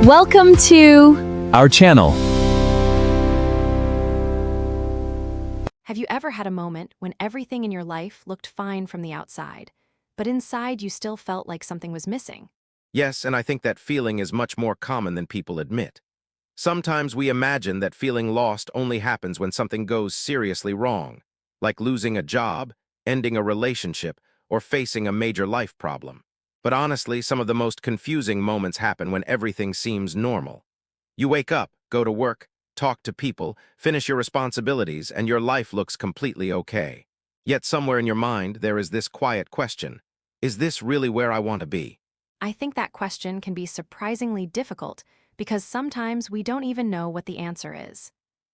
Welcome to our channel. Have you ever had a moment when everything in your life looked fine from the outside, but inside you still felt like something was missing? Yes, and I think that feeling is much more common than people admit. Sometimes we imagine that feeling lost only happens when something goes seriously wrong, like losing a job, ending a relationship, or facing a major life problem. But honestly, some of the most confusing moments happen when everything seems normal. You wake up, go to work, talk to people, finish your responsibilities, and your life looks completely okay. Yet somewhere in your mind, there is this quiet question: is this really where I want to be? I think that question can be surprisingly difficult because sometimes we don't even know what the answer is.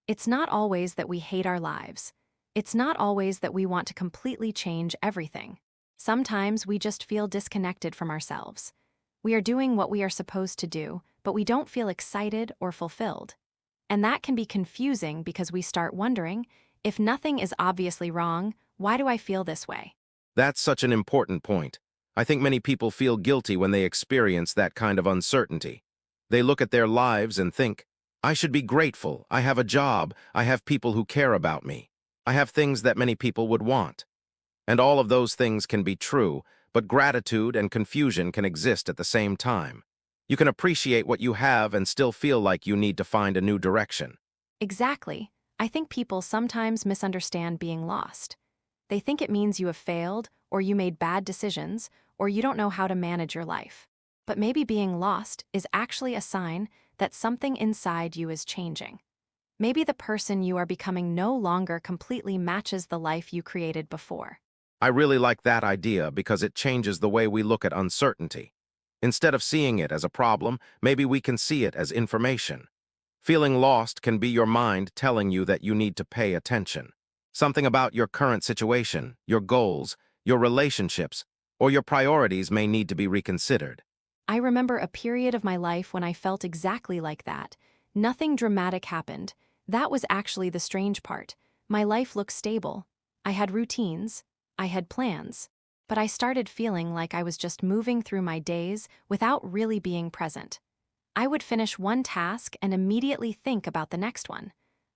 It's not always that we hate our lives. It's not always that we want to completely change everything. Sometimes we just feel disconnected from ourselves. We are doing what we are supposed to do, but we don't feel excited or fulfilled. And that can be confusing because we start wondering, if nothing is obviously wrong, why do I feel this way? That's such an important point. I think many people feel guilty when they experience that kind of uncertainty. They look at their lives and think, I should be grateful, I have a job, I have people who care about me. I have things that many people would want. And all of those things can be true, but gratitude and confusion can exist at the same time. You can appreciate what you have and still feel like you need to find a new direction. Exactly. I think people sometimes misunderstand being lost. They think it means you have failed, or you made bad decisions, or you don't know how to manage your life. But maybe being lost is actually a sign that something inside you is changing. Maybe the person you are becoming no longer completely matches the life you created before. I really like that idea because it changes the way we look at uncertainty. Instead of seeing it as a problem, maybe we can see it as information. Feeling lost can be your mind telling you that you need to pay attention. Something about your current situation, your goals, your relationships, or your priorities may need to be reconsidered. I remember a period of my life when I felt exactly like that. Nothing dramatic happened. That was actually the strange part. My life looked stable. I had routines. I had plans. But I started feeling like I was just moving through my days without really being present. I would finish one task and immediately think about the next one.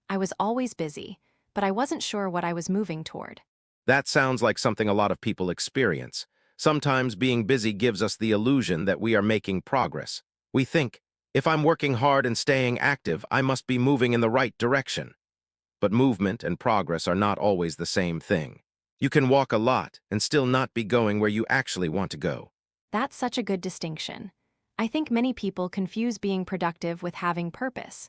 I was always busy, but I wasn't sure what I was moving toward. That sounds like something a lot of people experience. Sometimes being busy gives us the illusion that we are making progress. We think, if I'm working hard and staying active, I must be moving in the right direction. But movement and progress are not always the same thing. You can walk a lot and still not be going where you actually want to go. That's such a good distinction. I think many people confuse being productive with having purpose.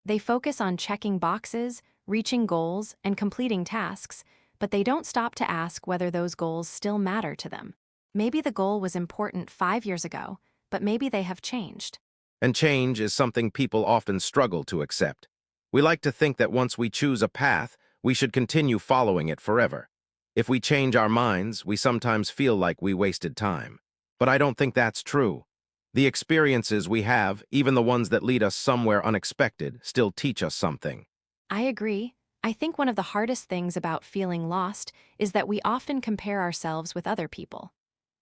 They focus on checking boxes, reaching goals, and completing tasks, but they don't stop to ask whether those goals still matter to them. Maybe the goal was important 5 years ago, but maybe they have changed. And change is something people often struggle to accept. We like to think that once we choose a path, we should continue following it forever. If we change our minds, we sometimes feel like we wasted time. But I don't think that's true. The experiences we have, even the ones that lead us somewhere unexpected, still teach us something. I agree. I think one of the hardest things about feeling lost is that we often compare ourselves with other people.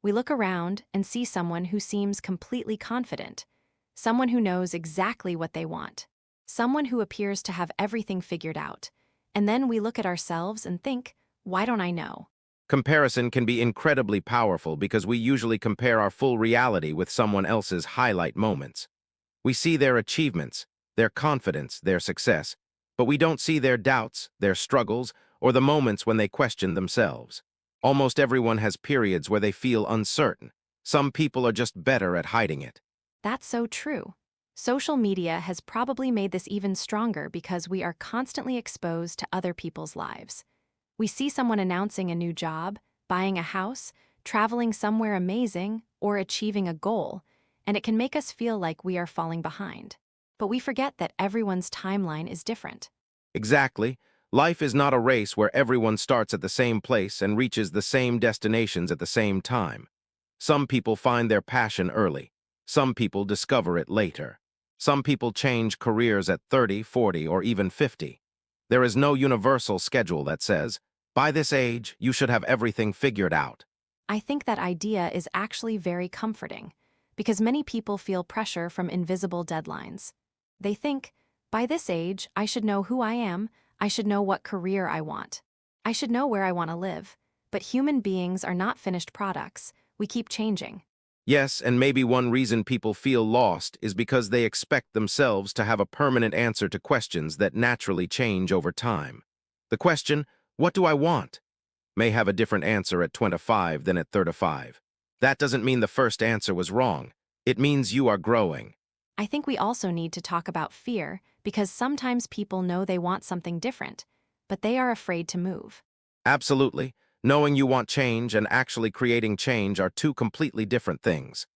We look around and see someone who seems completely confident, someone who knows exactly what they want, someone who appears to have everything figured out. And then we look at ourselves and think, why don't I know? Comparison can be incredibly powerful because we usually compare our full reality with someone else's highlight moments. We see their achievements, their confidence, their success, but we don't see their doubts, their struggles, or the moments when they question themselves. Almost everyone has periods where they feel uncertain. Some people are just better at hiding it. That's so true. Social media has probably made this even stronger because we are constantly exposed to other people's lives. We see someone announcing a new job, buying a house, traveling somewhere amazing, or achieving a goal, and it can make us feel like we are falling behind. But we forget that everyone's timeline is different. Exactly. Life is not a race where everyone starts at the same place and reaches the same destinations at the same time. Some people find their passion early. Some people discover it later. Some people change careers at 30, 40, or even 50. There is no universal schedule that says, by this age, you should have everything figured out. I think that idea is actually very comforting. because many people feel pressure from invisible deadlines. They think, by this age, I should know who I am, I should know what career I want. I should know where I want to live. But human beings are not finished products. We keep changing. Yes, and maybe one reason people feel lost is because they expect themselves to have a permanent answer to questions that naturally change over time. The question, what do I want, may have a different answer at 25 than at 35. That doesn't mean the first answer was wrong. It means you are growing. I think we also need to talk about fear because sometimes people know they want something different, but they are afraid to move. Absolutely. Knowing you want change and actually creating change are two completely different things.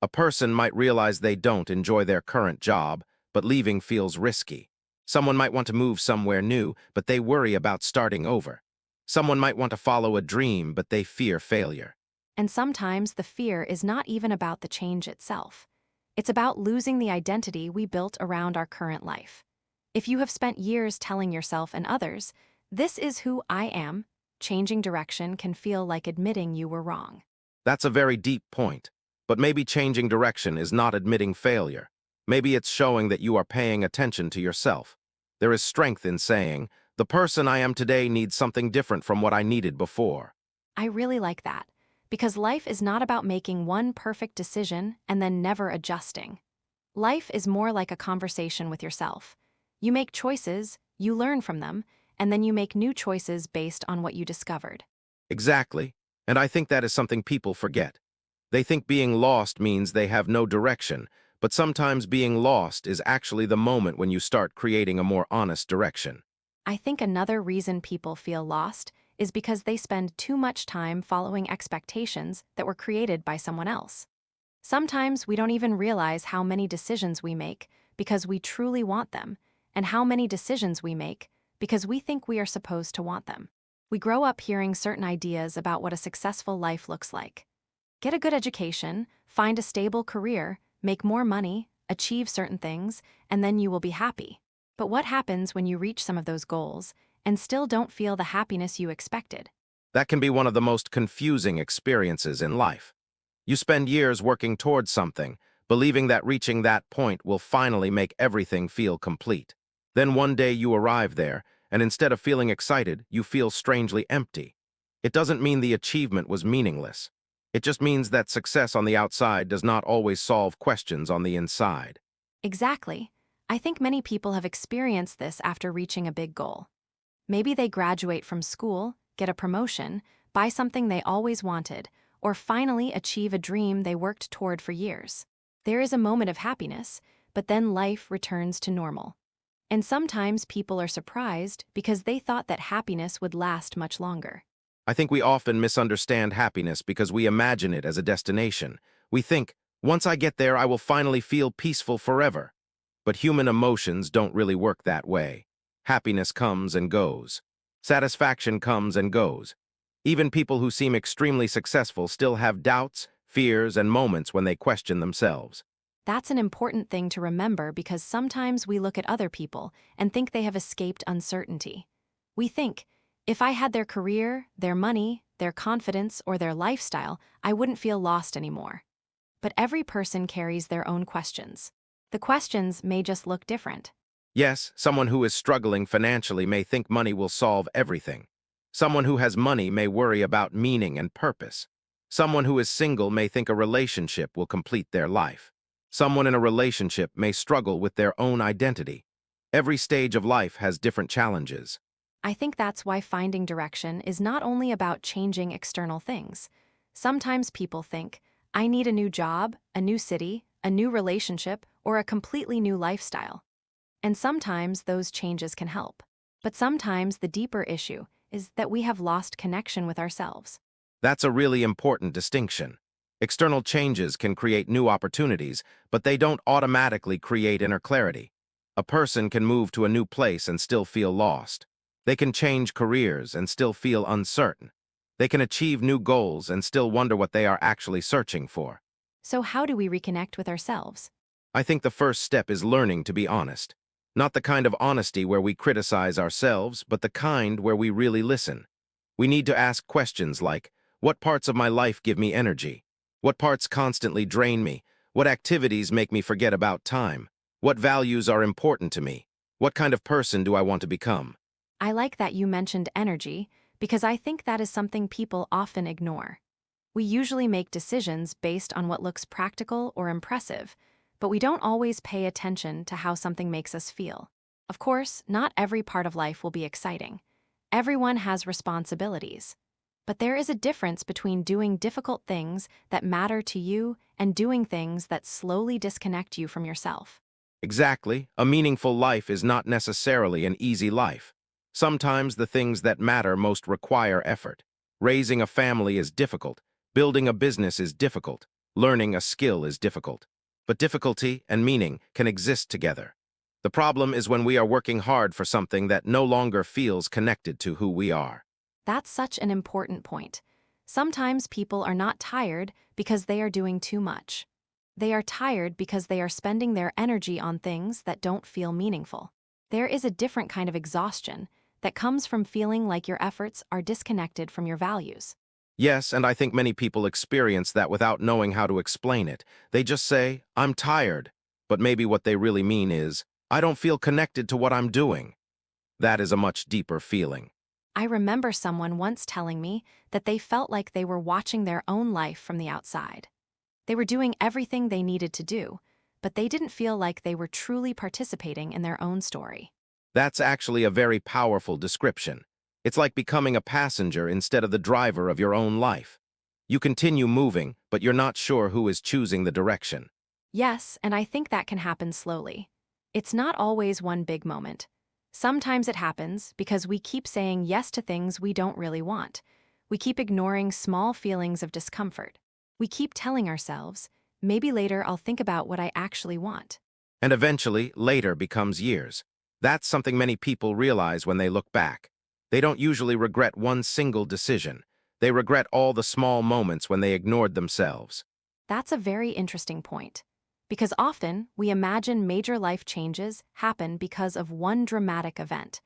A person might realize they don't enjoy their current job, but leaving feels risky. Someone might want to move somewhere new, but they worry about starting over. Someone might want to follow a dream, but they fear failure. And sometimes the fear is not even about the change itself. It's about losing the identity we built around our current life. If you have spent years telling yourself and others, "This is who I am," changing direction can feel like admitting you were wrong. That's a very deep point. But maybe changing direction is not admitting failure. Maybe it's showing that you are paying attention to yourself. There is strength in saying, the person I am today needs something different from what I needed before. I really like that, because life is not about making one perfect decision and then never adjusting. Life is more like a conversation with yourself. You make choices, you learn from them, and then you make new choices based on what you discovered. Exactly. And I think that is something people forget. They think being lost means they have no direction, but sometimes being lost is actually the moment when you start creating a more honest direction. I think another reason people feel lost is because they spend too much time following expectations that were created by someone else. Sometimes we don't even realize how many decisions we make because we truly want them, and how many decisions we make because we think we are supposed to want them. We grow up hearing certain ideas about what a successful life looks like. Get a good education, find a stable career, make more money, achieve certain things, and then you will be happy. But what happens when you reach some of those goals and still don't feel the happiness you expected? That can be one of the most confusing experiences in life. You spend years working towards something, believing that reaching that point will finally make everything feel complete. Then one day you arrive there, and instead of feeling excited, you feel strangely empty. It doesn't mean the achievement was meaningless. It just means that success on the outside does not always solve questions on the inside. Exactly. I think many people have experienced this after reaching a big goal. Maybe they graduate from school, get a promotion, buy something they always wanted, or finally achieve a dream they worked toward for years. There is a moment of happiness, but then life returns to normal. And sometimes people are surprised because they thought that happiness would last much longer. I think we often misunderstand happiness because we imagine it as a destination. We think, once I get there, I will finally feel peaceful forever. But human emotions don't really work that way. Happiness comes and goes. Satisfaction comes and goes. Even people who seem extremely successful still have doubts, fears, and moments when they question themselves. That's an important thing to remember because sometimes we look at other people and think they have escaped uncertainty. We think, if I had their career, their money, their confidence, or their lifestyle, I wouldn't feel lost anymore. But every person carries their own questions. The questions may just look different. Yes, someone who is struggling financially may think money will solve everything. Someone who has money may worry about meaning and purpose. Someone who is single may think a relationship will complete their life. Someone in a relationship may struggle with their own identity. Every stage of life has different challenges. I think that's why finding direction is not only about changing external things. Sometimes people think, I need a new job, a new city, a new relationship, or a completely new lifestyle. And sometimes those changes can help. But sometimes the deeper issue is that we have lost connection with ourselves. That's a really important distinction. External changes can create new opportunities, but they don't automatically create inner clarity. A person can move to a new place and still feel lost. They can change careers and still feel uncertain. They can achieve new goals and still wonder what they are actually searching for. So how do we reconnect with ourselves? I think the first step is learning to be honest. Not the kind of honesty where we criticize ourselves, but the kind where we really listen. We need to ask questions like, what parts of my life give me energy? What parts constantly drain me? What activities make me forget about time? What values are important to me? What kind of person do I want to become? I like that you mentioned energy because I think that is something people often ignore. We usually make decisions based on what looks practical or impressive, but we don't always pay attention to how something makes us feel. Of course, not every part of life will be exciting. Everyone has responsibilities. But there is a difference between doing difficult things that matter to you and doing things that slowly disconnect you from yourself. Exactly. A meaningful life is not necessarily an easy life. Sometimes the things that matter most require effort. Raising a family is difficult. Building a business is difficult. Learning a skill is difficult. But difficulty and meaning can exist together. The problem is when we are working hard for something that no longer feels connected to who we are. That's such an important point. Sometimes people are not tired because they are doing too much. They are tired because they are spending their energy on things that don't feel meaningful. There is a different kind of exhaustion that comes from feeling like your efforts are disconnected from your values. Yes, and I think many people experience that without knowing how to explain it. They just say, I'm tired. But maybe what they really mean is, I don't feel connected to what I'm doing. That is a much deeper feeling. I remember someone once telling me that they felt like they were watching their own life from the outside. They were doing everything they needed to do, but they didn't feel like they were truly participating in their own story. That's actually a very powerful description. It's like becoming a passenger instead of the driver of your own life. You continue moving, but you're not sure who is choosing the direction. Yes, and I think that can happen slowly. It's not always one big moment. Sometimes it happens because we keep saying yes to things we don't really want. We keep ignoring small feelings of discomfort. We keep telling ourselves, maybe later I'll think about what I actually want. And eventually, later becomes years. That's something many people realize when they look back. They don't usually regret one single decision. They regret all the small moments when they ignored themselves. That's a very interesting point. Because often, we imagine major life changes happen because of one dramatic event.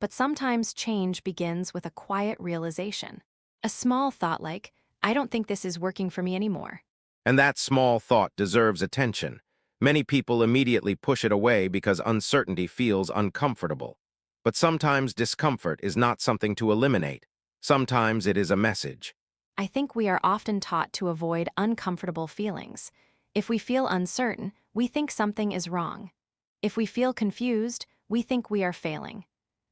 But sometimes change begins with a quiet realization. A small thought like, I don't think this is working for me anymore. And that small thought deserves attention. Many people immediately push it away because uncertainty feels uncomfortable. But sometimes discomfort is not something to eliminate. Sometimes it is a message. I think we are often taught to avoid uncomfortable feelings. If we feel uncertain, we think something is wrong. If we feel confused, we think we are failing.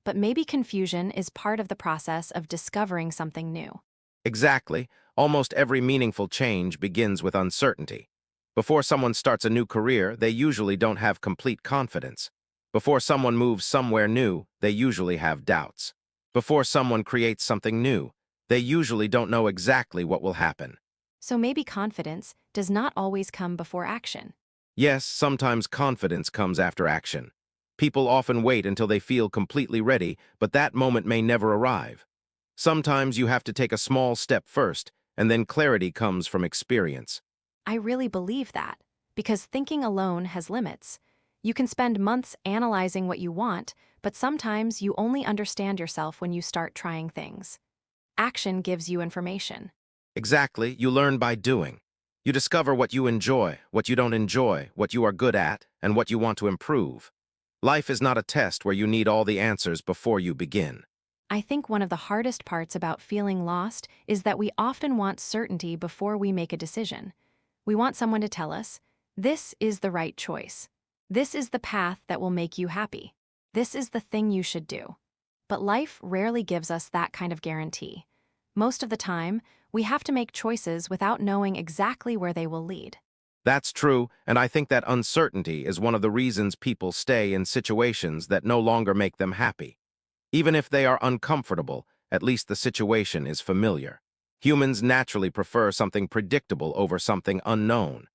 But maybe confusion is part of the process of discovering something new. Exactly. Almost every meaningful change begins with uncertainty. Before someone starts a new career, they usually don't have complete confidence. Before someone moves somewhere new, they usually have doubts. Before someone creates something new, they usually don't know exactly what will happen. So maybe confidence does not always come before action. Yes, sometimes confidence comes after action. People often wait until they feel completely ready, but that moment may never arrive. Sometimes you have to take a small step first, and then clarity comes from experience. I really believe that, because thinking alone has limits. You can spend months analyzing what you want, but sometimes you only understand yourself when you start trying things. Action gives you information. Exactly, you learn by doing. You discover what you enjoy, what you don't enjoy, what you are good at, and what you want to improve. Life is not a test where you need all the answers before you begin. I think one of the hardest parts about feeling lost is that we often want certainty before we make a decision. We want someone to tell us, this is the right choice. This is the path that will make you happy. This is the thing you should do. But life rarely gives us that kind of guarantee. Most of the time, we have to make choices without knowing exactly where they will lead. That's true, and I think that uncertainty is one of the reasons people stay in situations that no longer make them happy. Even if they are uncomfortable, at least the situation is familiar. Humans naturally prefer something predictable over something unknown.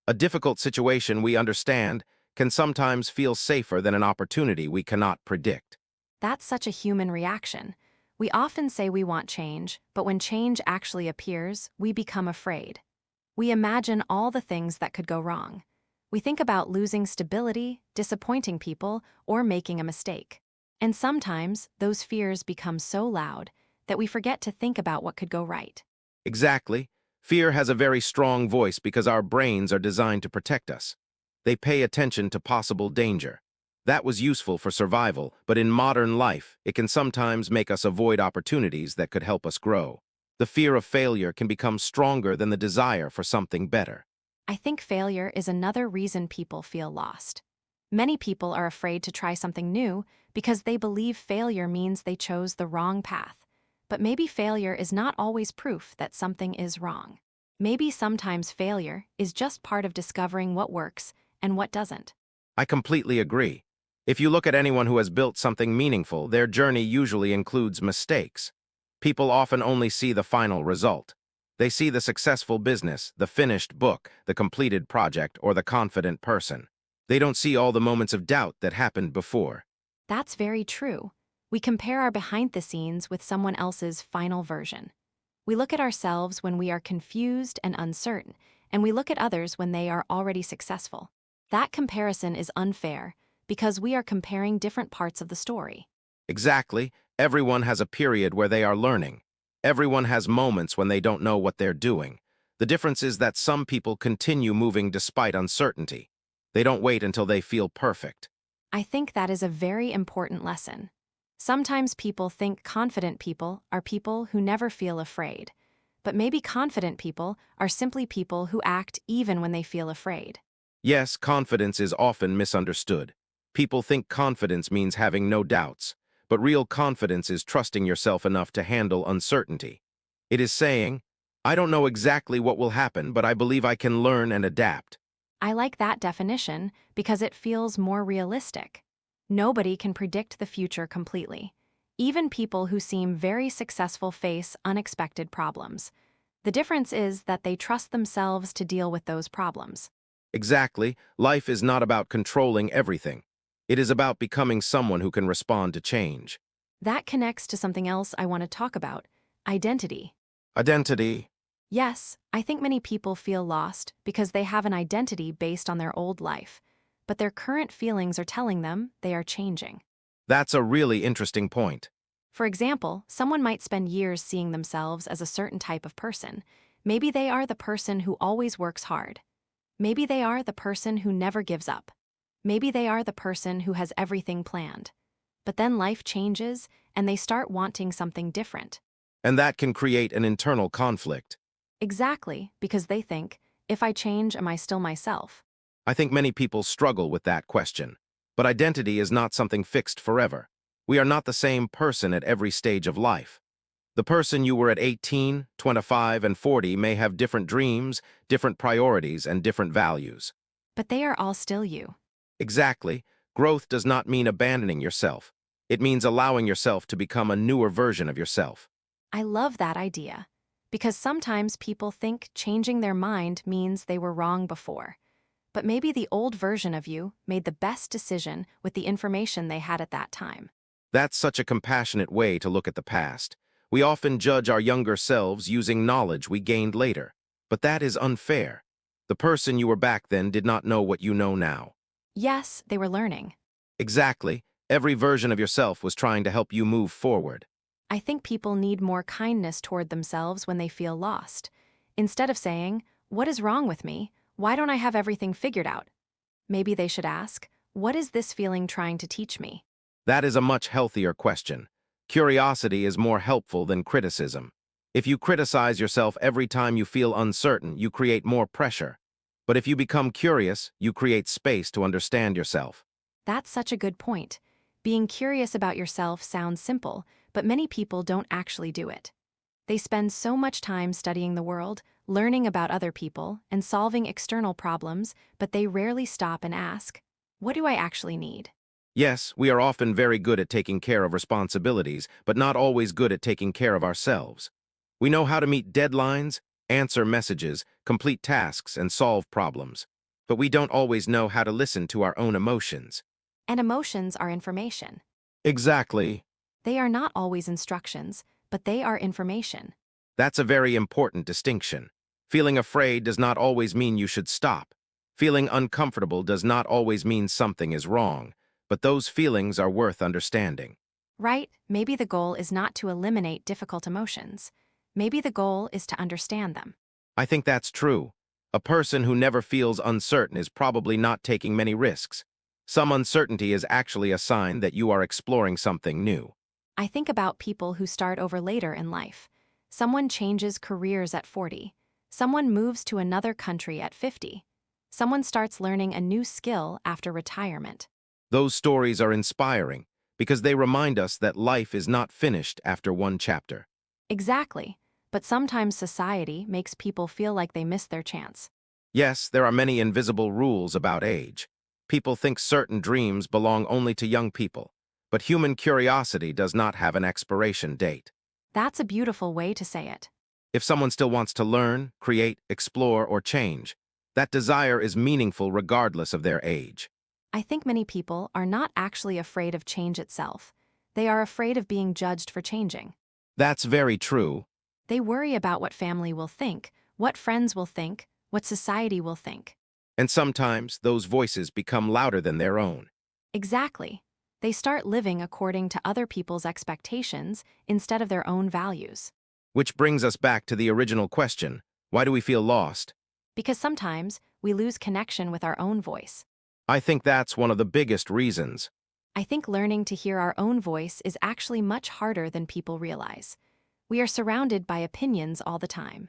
A difficult situation we understand can sometimes feel safer than an opportunity we cannot predict. That's such a human reaction. We often say we want change, but when change actually appears, we become afraid. We imagine all the things that could go wrong. We think about losing stability, disappointing people, or making a mistake. And sometimes, those fears become so loud that we forget to think about what could go right. Exactly. Fear has a very strong voice because our brains are designed to protect us. They pay attention to possible danger. That was useful for survival, but in modern life, it can sometimes make us avoid opportunities that could help us grow. The fear of failure can become stronger than the desire for something better. I think failure is another reason people feel lost. Many people are afraid to try something new because they believe failure means they chose the wrong path. But maybe failure is not always proof that something is wrong. Maybe sometimes failure is just part of discovering what works and what doesn't. I completely agree. If you look at anyone who has built something meaningful, their journey usually includes mistakes. People often only see the final result. They see the successful business, the finished book, the completed project, or the confident person. They don't see all the moments of doubt that happened before. That's very true. We compare our behind the scenes with someone else's final version. We look at ourselves when we are confused and uncertain, and we look at others when they are already successful. That comparison is unfair because we are comparing different parts of the story. Exactly. Everyone has a period where they are learning. Everyone has moments when they don't know what they're doing. The difference is that some people continue moving despite uncertainty. They don't wait until they feel perfect. I think that is a very important lesson. Sometimes people think confident people are people who never feel afraid. But maybe confident people are simply people who act even when they feel afraid. Yes, confidence is often misunderstood. People think confidence means having no doubts, but real confidence is trusting yourself enough to handle uncertainty. It is saying, I don't know exactly what will happen, but I believe I can learn and adapt. I like that definition because it feels more realistic. Nobody can predict the future completely. Even people who seem very successful face unexpected problems. The difference is that they trust themselves to deal with those problems. Exactly, life is not about controlling everything. It is about becoming someone who can respond to change. That connects to something else I want to talk about: identity. Identity. Yes, I think many people feel lost because they have an identity based on their old life, but their current feelings are telling them they are changing. That's a really interesting point. For example, someone might spend years seeing themselves as a certain type of person. Maybe they are the person who always works hard. Maybe they are the person who never gives up. Maybe they are the person who has everything planned. But then life changes, and they start wanting something different. And that can create an internal conflict. Exactly, because they think, if I change, am I still myself? I think many people struggle with that question. But identity is not something fixed forever. We are not the same person at every stage of life. The person you were at 18, 25, and 40 may have different dreams, different priorities, and different values. But they are all still you. Exactly. Growth does not mean abandoning yourself. It means allowing yourself to become a newer version of yourself. I love that idea. Because sometimes people think changing their mind means they were wrong before. But maybe the old version of you made the best decision with the information they had at that time. That's such a compassionate way to look at the past. We often judge our younger selves using knowledge we gained later. But that is unfair. The person you were back then did not know what you know now. Yes, they were learning. Exactly. Every version of yourself was trying to help you move forward. I think people need more kindness toward themselves when they feel lost. Instead of saying, "What is wrong with me? Why don't I have everything figured out?" Maybe they should ask, "What is this feeling trying to teach me?" That is a much healthier question. Curiosity is more helpful than criticism. If you criticize yourself every time you feel uncertain, you create more pressure. But if you become curious, you create space to understand yourself. That's such a good point. Being curious about yourself sounds simple, but many people don't actually do it. They spend so much time studying the world, learning about other people, and solving external problems, but they rarely stop and ask, "What do I actually need?" Yes, we are often very good at taking care of responsibilities, but not always good at taking care of ourselves. We know how to meet deadlines, answer messages, complete tasks, and solve problems. But we don't always know how to listen to our own emotions. And emotions are information. Exactly. They are not always instructions, but they are information. That's a very important distinction. Feeling afraid does not always mean you should stop. Feeling uncomfortable does not always mean something is wrong, but those feelings are worth understanding. Right? Maybe the goal is not to eliminate difficult emotions. Maybe the goal is to understand them. I think that's true. A person who never feels uncertain is probably not taking many risks. Some uncertainty is actually a sign that you are exploring something new. I think about people who start over later in life. Someone changes careers at 40. Someone moves to another country at 50. Someone starts learning a new skill after retirement. Those stories are inspiring because they remind us that life is not finished after one chapter. Exactly. But sometimes society makes people feel like they missed their chance. Yes, there are many invisible rules about age. People think certain dreams belong only to young people, but human curiosity does not have an expiration date. That's a beautiful way to say it. If someone still wants to learn, create, explore, or change, that desire is meaningful regardless of their age. I think many people are not actually afraid of change itself. They are afraid of being judged for changing. That's very true. They worry about what family will think, what friends will think, what society will think. And sometimes those voices become louder than their own. Exactly. They start living according to other people's expectations instead of their own values. Which brings us back to the original question, why do we feel lost? Because sometimes we lose connection with our own voice. I think that's one of the biggest reasons. I think learning to hear our own voice is actually much harder than people realize. We are surrounded by opinions all the time.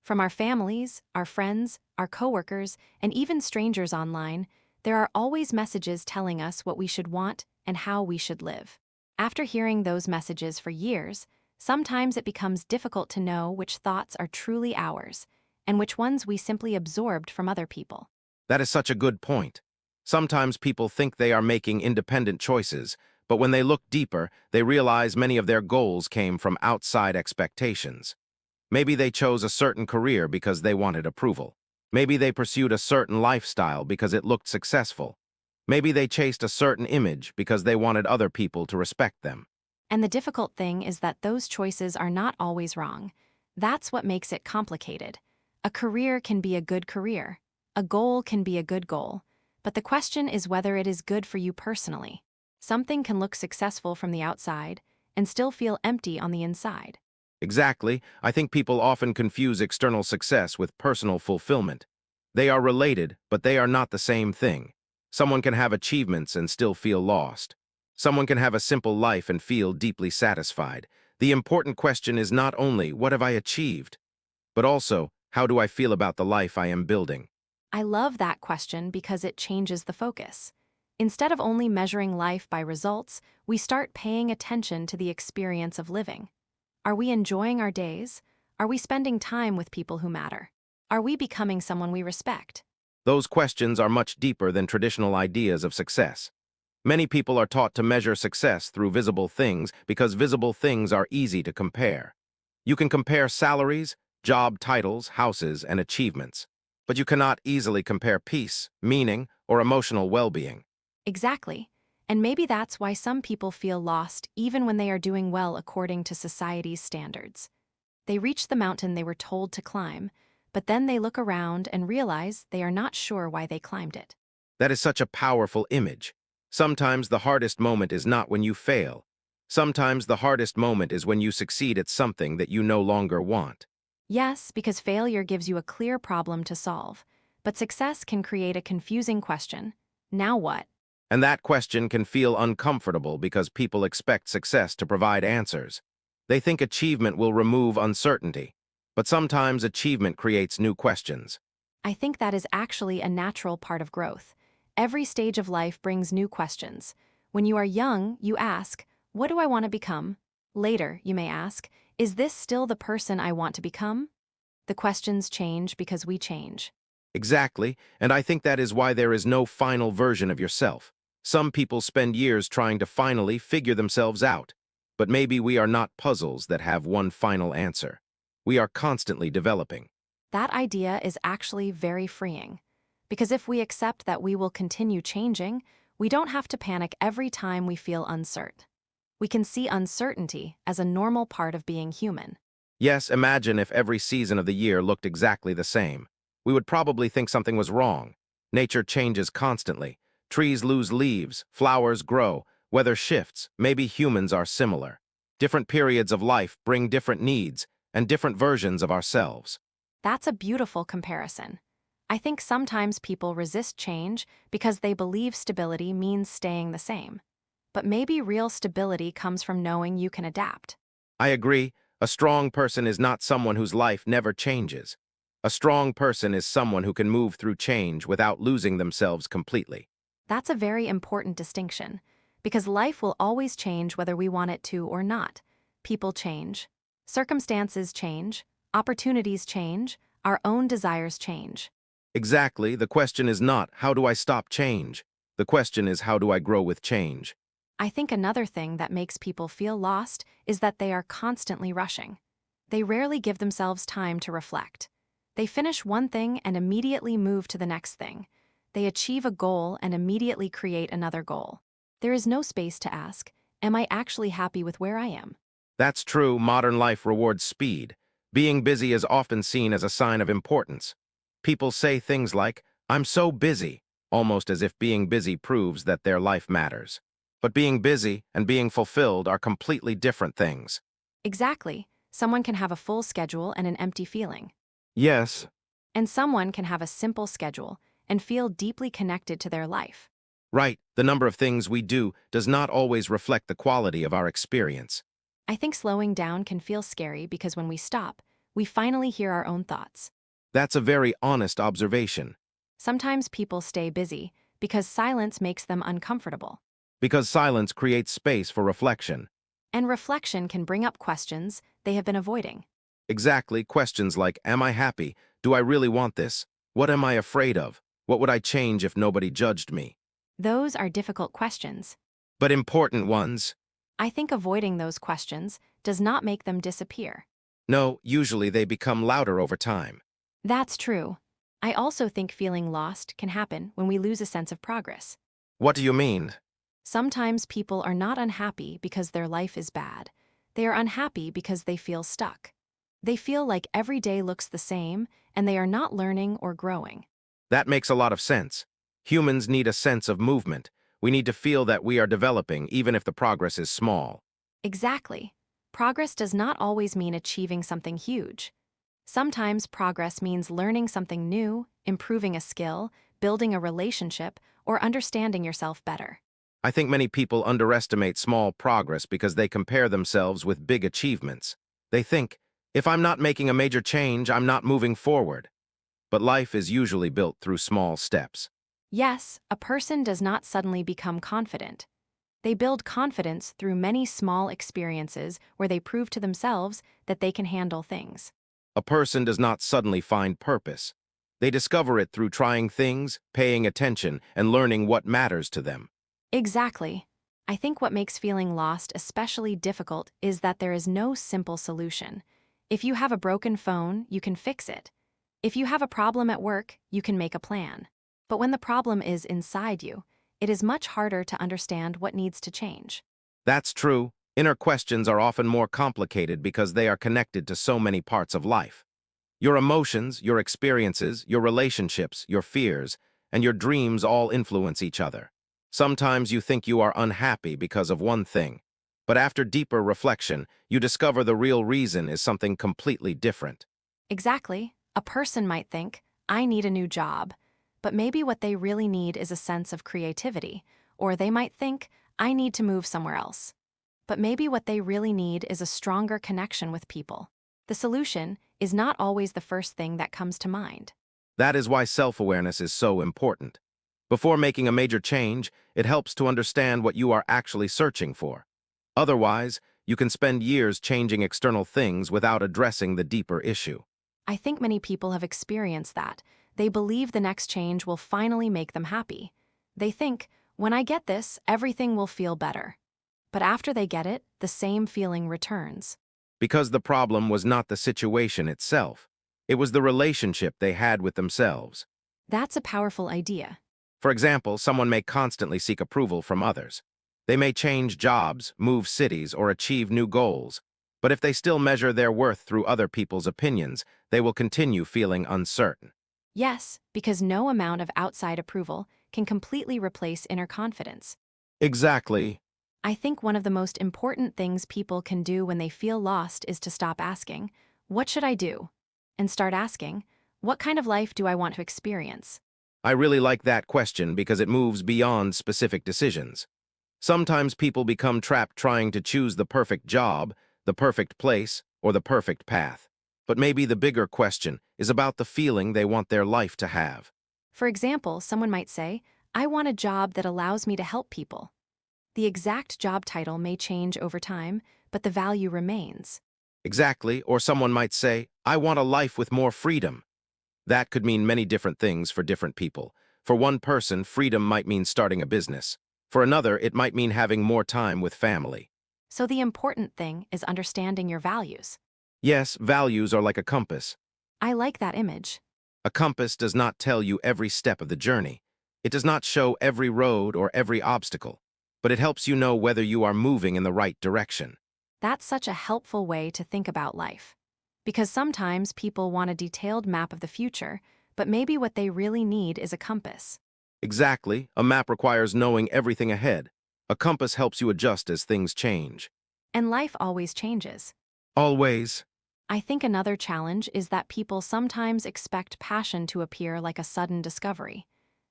From our families, our friends, our coworkers, and even strangers online, there are always messages telling us what we should want and how we should live. After hearing those messages for years, sometimes it becomes difficult to know which thoughts are truly ours and which ones we simply absorbed from other people. That is such a good point. Sometimes people think they are making independent choices, but when they look deeper, they realize many of their goals came from outside expectations. Maybe they chose a certain career because they wanted approval. Maybe they pursued a certain lifestyle because it looked successful. Maybe they chased a certain image because they wanted other people to respect them. And the difficult thing is that those choices are not always wrong. That's what makes it complicated. A career can be a good career. A goal can be a good goal. But the question is whether it is good for you personally. Something can look successful from the outside and still feel empty on the inside. Exactly, I think people often confuse external success with personal fulfillment. They are related, but they are not the same thing. Someone can have achievements and still feel lost. Someone can have a simple life and feel deeply satisfied. The important question is not only, what have I achieved, but also, how do I feel about the life I am building? I love that question because it changes the focus. Instead of only measuring life by results, we start paying attention to the experience of living. Are we enjoying our days? Are we spending time with people who matter? Are we becoming someone we respect? Those questions are much deeper than traditional ideas of success. Many people are taught to measure success through visible things because visible things are easy to compare. You can compare salaries, job titles, houses, and achievements, but you cannot easily compare peace, meaning, or emotional well-being. Exactly. And maybe that's why some people feel lost even when they are doing well according to society's standards. They reach the mountain they were told to climb, but then they look around and realize they are not sure why they climbed it. That is such a powerful image. Sometimes the hardest moment is not when you fail. Sometimes the hardest moment is when you succeed at something that you no longer want. Yes, because failure gives you a clear problem to solve, but success can create a confusing question. Now what? And that question can feel uncomfortable because people expect success to provide answers. They think achievement will remove uncertainty, but sometimes achievement creates new questions. I think that is actually a natural part of growth. Every stage of life brings new questions. When you are young, you ask, what do I want to become? Later, you may ask, is this still the person I want to become? The questions change because we change. Exactly, and I think that is why there is no final version of yourself. Some people spend years trying to finally figure themselves out, but maybe we are not puzzles that have one final answer. We are constantly developing. That idea is actually very freeing. Because if we accept that we will continue changing, we don't have to panic every time we feel uncertain. We can see uncertainty as a normal part of being human. Yes, imagine if every season of the year looked exactly the same. We would probably think something was wrong. Nature changes constantly. Trees lose leaves, flowers grow, weather shifts. Maybe humans are similar. Different periods of life bring different needs and different versions of ourselves. That's a beautiful comparison. I think sometimes people resist change because they believe stability means staying the same. But maybe real stability comes from knowing you can adapt. I agree. A strong person is not someone whose life never changes. A strong person is someone who can move through change without losing themselves completely. That's a very important distinction, because life will always change whether we want it to or not. People change, circumstances change, opportunities change, our own desires change. Exactly, the question is not, how do I stop change? The question is, how do I grow with change? I think another thing that makes people feel lost is that they are constantly rushing. They rarely give themselves time to reflect. They finish one thing and immediately move to the next thing. They achieve a goal and immediately create another goal. There is no space to ask, am I actually happy with where I am? That's true, modern life rewards speed. Being busy is often seen as a sign of importance. People say things like, I'm so busy, almost as if being busy proves that their life matters. But being busy and being fulfilled are completely different things. Exactly. Someone can have a full schedule and an empty feeling. Yes, And someone can have a simple schedule and feel deeply connected to their life. right, the number of things we do does not always reflect the quality of our experience. I think slowing down can feel scary because when we stop, we finally hear our own thoughts. That's a very honest observation, Sometimes people stay busy because silence makes them uncomfortable. because silence creates space for reflection. And reflection can bring up questions they have been avoiding. Exactly, questions like, am I happy? Do I really want this? What am I afraid of? What would I change if nobody judged me? Those are difficult questions. But important ones. I think avoiding those questions does not make them disappear. No, usually they become louder over time. That's true. I also think feeling lost can happen when we lose a sense of progress. What do you mean? Sometimes people are not unhappy because their life is bad. They are unhappy because they feel stuck. They feel like every day looks the same and they are not learning or growing. That makes a lot of sense. Humans need a sense of movement. We need to feel that we are developing, even if the progress is small. Exactly. Progress does not always mean achieving something huge. Sometimes progress means learning something new, improving a skill, building a relationship, or understanding yourself better. I think many people underestimate small progress because they compare themselves with big achievements. They think, if I'm not making a major change, I'm not moving forward. But life is usually built through small steps. Yes, a person does not suddenly become confident. They build confidence through many small experiences where they prove to themselves that they can handle things. A person does not suddenly find purpose. They discover it through trying things, paying attention, and learning what matters to them. Exactly. I think what makes feeling lost especially difficult is that there is no simple solution. If you have a broken phone, you can fix it. If you have a problem at work, you can make a plan. But when the problem is inside you, it is much harder to understand what needs to change. That's true. Inner questions are often more complicated because they are connected to so many parts of life. Your emotions, your experiences, your relationships, your fears, and your dreams all influence each other. Sometimes you think you are unhappy because of one thing, but after deeper reflection, you discover the real reason is something completely different. Exactly. A person might think, I need a new job, but maybe what they really need is a sense of creativity, or they might think, I need to move somewhere else. But maybe what they really need is a stronger connection with people. The solution is not always the first thing that comes to mind. That is why self-awareness is so important. Before making a major change, it helps to understand what you are actually searching for. Otherwise, you can spend years changing external things without addressing the deeper issue. I think many people have experienced that. They believe the next change will finally make them happy. They think, when I get this, everything will feel better. But after they get it, the same feeling returns. Because the problem was not the situation itself. It was the relationship they had with themselves. That's a powerful idea. For example, someone may constantly seek approval from others. They may change jobs, move cities, or achieve new goals. But if they still measure their worth through other people's opinions, they will continue feeling uncertain. Yes, because no amount of outside approval can completely replace inner confidence. Exactly. I think one of the most important things people can do when they feel lost is to stop asking, what should I do? and start asking, what kind of life do I want to experience? I really like that question because it moves beyond specific decisions. Sometimes people become trapped trying to choose the perfect job, the perfect place, or the perfect path. But maybe the bigger question is about the feeling they want their life to have. For example, someone might say, I want a job that allows me to help people. The exact job title may change over time, but the value remains. Exactly, or someone might say, I want a life with more freedom. That could mean many different things for different people. For one person, freedom might mean starting a business. For another, it might mean having more time with family. So the important thing is understanding your values. Yes, values are like a compass. I like that image. A compass does not tell you every step of the journey. It does not show every road or every obstacle, but it helps you know whether you are moving in the right direction. That's such a helpful way to think about life. Because sometimes people want a detailed map of the future, but maybe what they really need is a compass. Exactly, a map requires knowing everything ahead. A compass helps you adjust as things change. And life always changes. Always. I think another challenge is that people sometimes expect passion to appear like a sudden discovery.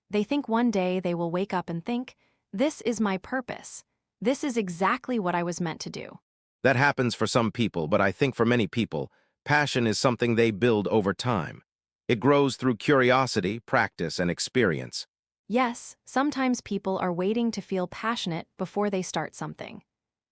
They think one day they will wake up and think, this is my purpose. This is exactly what I was meant to do. That happens for some people, but I think for many people, passion is something they build over time. It grows through curiosity, practice, and experience. Yes, sometimes people are waiting to feel passionate before they start something.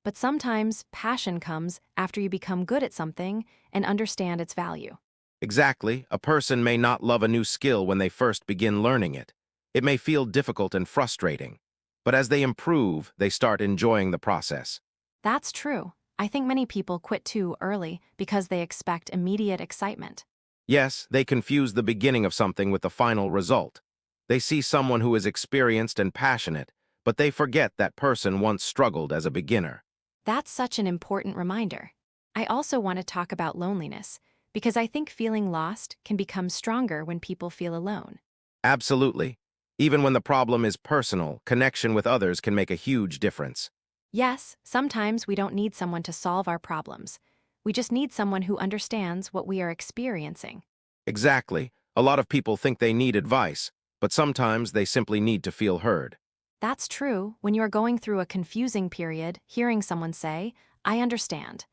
But sometimes passion comes after you become good at something and understand its value. Exactly, a person may not love a new skill when they first begin learning it. It may feel difficult and frustrating. But as they improve, they start enjoying the process. That's true. I think many people quit too early because they expect immediate excitement. Yes, they confuse the beginning of something with the final result. They see someone who is experienced and passionate, but they forget that person once struggled as a beginner. That's such an important reminder. I also want to talk about loneliness, because I think feeling lost can become stronger when people feel alone. Absolutely. Even when the problem is personal, connection with others can make a huge difference. Yes, sometimes we don't need someone to solve our problems. We just need someone who understands what we are experiencing. Exactly. A lot of people think they need advice, but sometimes they simply need to feel heard. That's true. When you are going through a confusing period, hearing someone say, I understand.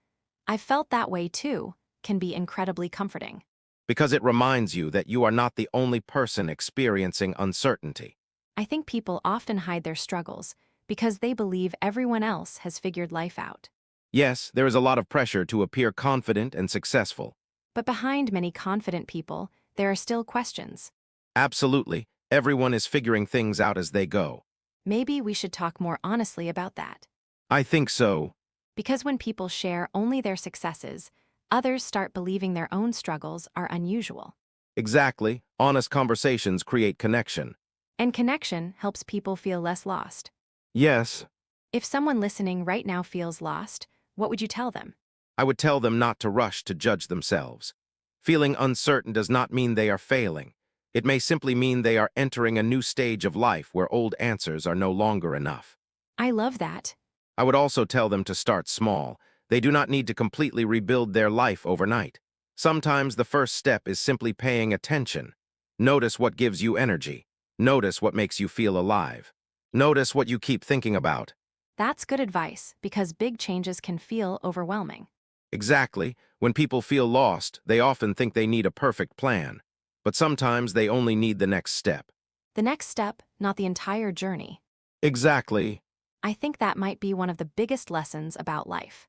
I've felt that way too, can be incredibly comforting. Because it reminds you that you are not the only person experiencing uncertainty. I think people often hide their struggles because they believe everyone else has figured life out. Yes, there is a lot of pressure to appear confident and successful. But behind many confident people, there are still questions. Absolutely, everyone is figuring things out as they go. Maybe we should talk more honestly about that. I think so. Because when people share only their successes, others start believing their own struggles are unusual. Exactly, honest conversations create connection. And connection helps people feel less lost. Yes, If someone listening right now feels lost, what would you tell them? I would tell them not to rush to judge themselves. Feeling uncertain does not mean they are failing. It may simply mean they are entering a new stage of life where old answers are no longer enough. I love that. I would also tell them to start small. They do not need to completely rebuild their life overnight. Sometimes the first step is simply paying attention. Notice what gives you energy. Notice what makes you feel alive. Notice what you keep thinking about. That's good advice because big changes can feel overwhelming. Exactly. When people feel lost, they often think they need a perfect plan. But sometimes they only need the next step. The next step, not the entire journey. Exactly. I think that might be one of the biggest lessons about life.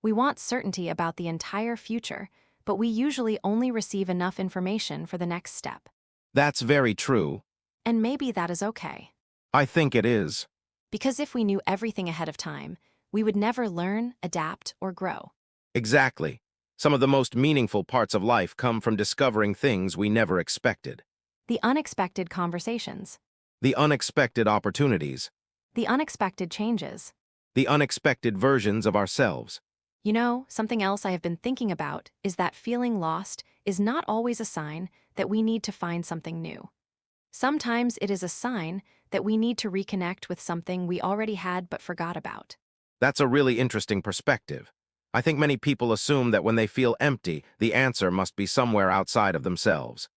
We want certainty about the entire future, but we usually only receive enough information for the next step. That's very true. And maybe that is okay. I think it is. Because if we knew everything ahead of time, we would never learn, adapt, or grow. Exactly. Some of the most meaningful parts of life come from discovering things we never expected. The unexpected conversations. The unexpected opportunities. The unexpected changes. The unexpected versions of ourselves. You know, something else I have been thinking about is that feeling lost is not always a sign that we need to find something new. Sometimes it is a sign that we need to reconnect with something we already had but forgot about. That's a really interesting perspective. I think many people assume that when they feel empty, the answer must be somewhere outside of themselves.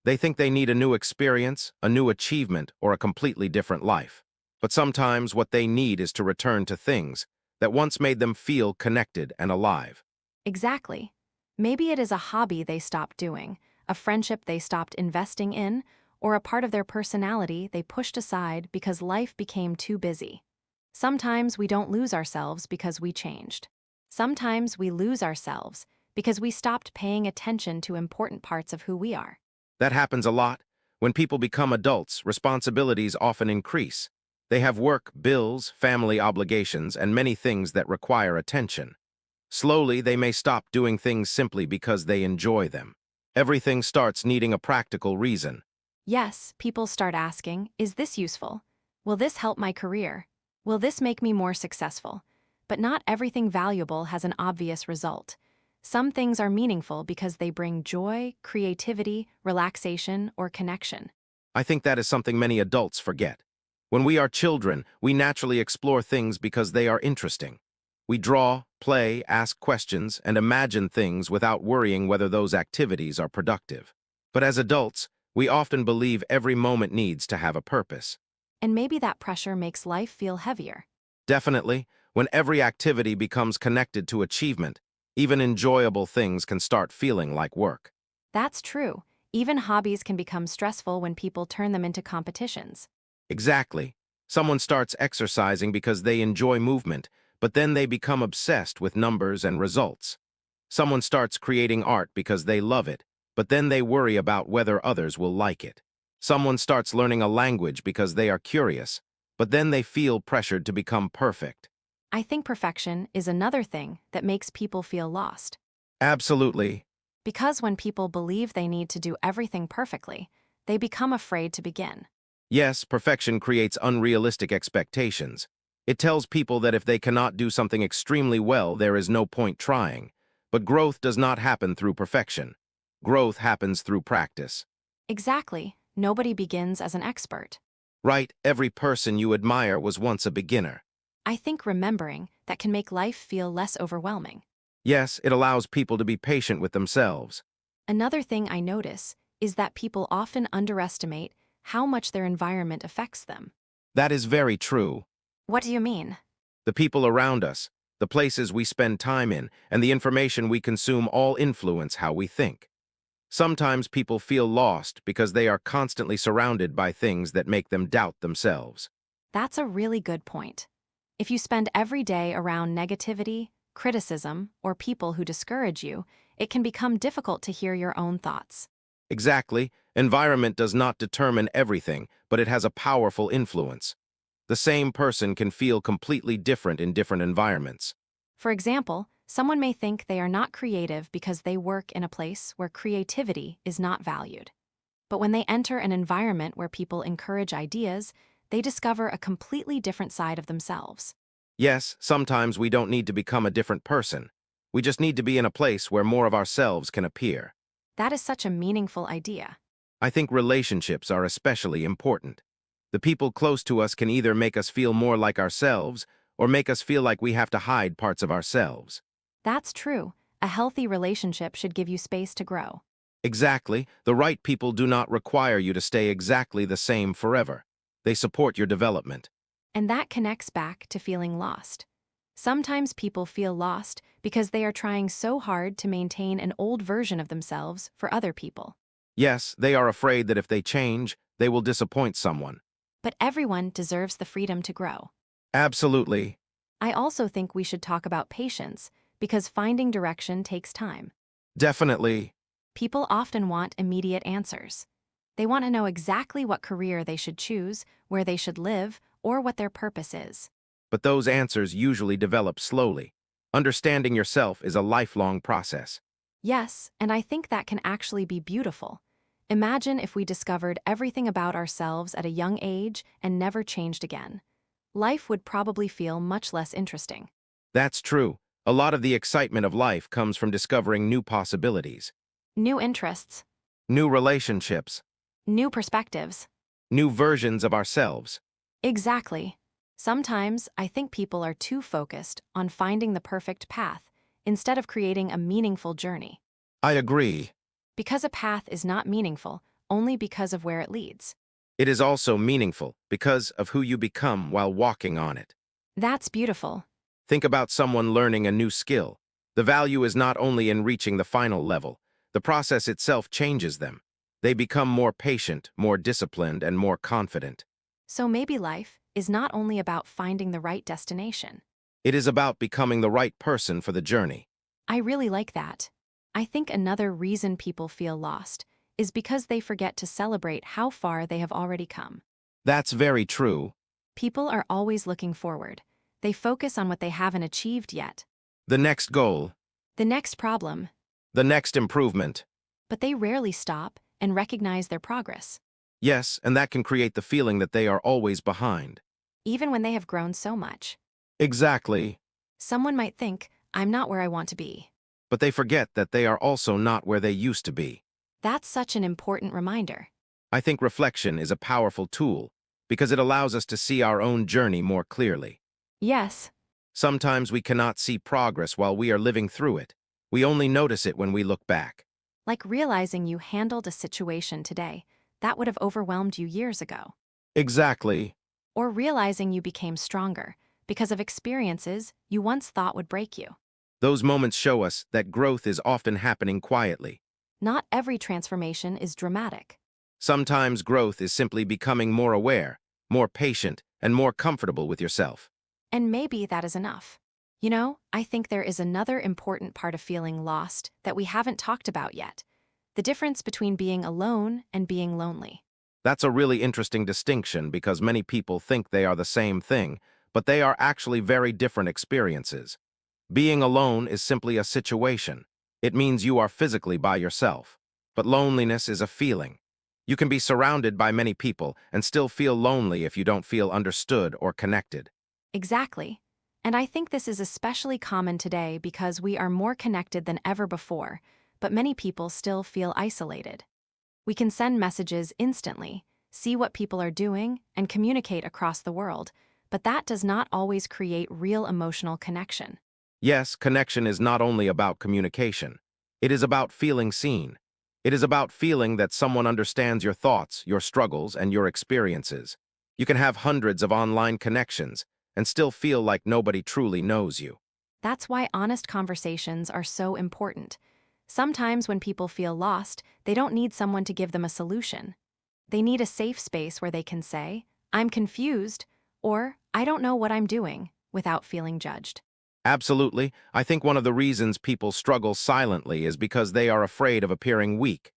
They think they need a new experience, a new achievement, or a completely different life. But sometimes what they need is to return to things that once made them feel connected and alive. Exactly. Maybe it is a hobby they stopped doing, a friendship they stopped investing in, or a part of their personality they pushed aside because life became too busy. Sometimes we don't lose ourselves because we changed. Sometimes we lose ourselves because we stopped paying attention to important parts of who we are. That happens a lot. When people become adults, responsibilities often increase. They have work, bills, family obligations, and many things that require attention. Slowly, they may stop doing things simply because they enjoy them. Everything starts needing a practical reason. Yes, people start asking, is this useful? Will this help my career? Will this make me more successful? But not everything valuable has an obvious result. Some things are meaningful because they bring joy, creativity, relaxation, or connection. I think that is something many adults forget. When we are children, we naturally explore things because they are interesting. We draw, play, ask questions, and imagine things without worrying whether those activities are productive. But as adults, we often believe every moment needs to have a purpose. And maybe that pressure makes life feel heavier. Definitely, when every activity becomes connected to achievement, even enjoyable things can start feeling like work. That's true. Even hobbies can become stressful when people turn them into competitions. Exactly. Someone starts exercising because they enjoy movement, but then they become obsessed with numbers and results. Someone starts creating art because they love it, but then they worry about whether others will like it. Someone starts learning a language because they are curious, but then they feel pressured to become perfect. I think perfection is another thing that makes people feel lost. Absolutely. Because when people believe they need to do everything perfectly, they become afraid to begin. Yes, perfection creates unrealistic expectations. It tells people that if they cannot do something extremely well, there is no point trying. But growth does not happen through perfection. Growth happens through practice. Exactly. Nobody begins as an expert. Right, every person you admire was once a beginner. I think remembering that can make life feel less overwhelming. Yes, it allows people to be patient with themselves. Another thing I notice is that people often underestimate how much their environment affects them. That is very true. What do you mean? The people around us, the places we spend time in, and the information we consume all influence how we think. Sometimes people feel lost because they are constantly surrounded by things that make them doubt themselves. That's a really good point. If you spend every day around negativity, criticism, or people who discourage you, it can become difficult to hear your own thoughts. Exactly, environment does not determine everything, but it has a powerful influence. The same person can feel completely different in different environments. For example, someone may think they are not creative because they work in a place where creativity is not valued. But when they enter an environment where people encourage ideas, they discover a completely different side of themselves. Yes, sometimes we don't need to become a different person. We just need to be in a place where more of ourselves can appear. That is such a meaningful idea. I think relationships are especially important. The people close to us can either make us feel more like ourselves or make us feel like we have to hide parts of ourselves. That's true. A healthy relationship should give you space to grow. Exactly, the right people do not require you to stay exactly the same forever. They support your development. And that connects back to feeling lost. Sometimes people feel lost because they are trying so hard to maintain an old version of themselves for other people. Yes, they are afraid that if they change, they will disappoint someone. But everyone deserves the freedom to grow. Absolutely. I also think we should talk about patience, because finding direction takes time. Definitely. People often want immediate answers. They want to know exactly what career they should choose, where they should live, or what their purpose is. But those answers usually develop slowly. Understanding yourself is a lifelong process. Yes, and I think that can actually be beautiful. Imagine if we discovered everything about ourselves at a young age and never changed again. Life would probably feel much less interesting. That's true. A lot of the excitement of life comes from discovering new possibilities, New interests, new relationships, new perspectives. new versions of ourselves. Exactly. Sometimes I think people are too focused on finding the perfect path instead of creating a meaningful journey. I agree. Because a path is not meaningful only because of where it leads. It is also meaningful because of who you become while walking on it. That's beautiful. Think about someone learning a new skill. The value is not only in reaching the final level. The process itself changes them. They become more patient, more disciplined, and more confident. So maybe life is not only about finding the right destination. It is about becoming the right person for the journey. I really like that. I think another reason people feel lost is because they forget to celebrate how far they have already come. That's very true. People are always looking forward. They focus on what they haven't achieved yet. The next goal, The next problem, the next improvement. but they rarely stop and recognize their progress, Yes, and that can create the feeling that they are always behind. even when they have grown so much. Exactly. Someone might think, I'm not where I want to be. But they forget that they are also not where they used to be. That's such an important reminder. I think reflection is a powerful tool because it allows us to see our own journey more clearly. Yes, Sometimes we cannot see progress while we are living through it. We only notice it when we look back. like realizing you handled a situation today that would have overwhelmed you years ago. Exactly. Or realizing you became stronger because of experiences you once thought would break you. Those moments show us that growth is often happening quietly. Not every transformation is dramatic. Sometimes growth is simply becoming more aware, more patient, and more comfortable with yourself. And maybe that is enough. You know, I think there is another important part of feeling lost that we haven't talked about yet. The difference between being alone and being lonely. That's a really interesting distinction because many people think they are the same thing, but they are actually very different experiences. Being alone is simply a situation. It means you are physically by yourself. But loneliness is a feeling. You can be surrounded by many people and still feel lonely if you don't feel understood or connected. Exactly. And I think this is especially common today because we are more connected than ever before, but many people still feel isolated. We can send messages instantly, see what people are doing, and communicate across the world, but that does not always create real emotional connection. Yes, connection is not only about communication. It is about feeling seen. It is about feeling that someone understands your thoughts, your struggles, and your experiences. You can have hundreds of online connections and still feel like nobody truly knows you. That's why honest conversations are so important. Sometimes when people feel lost, they don't need someone to give them a solution. They need a safe space where they can say, I'm confused, or I don't know what I'm doing, without feeling judged. Absolutely. I think one of the reasons people struggle silently is because they are afraid of appearing weak.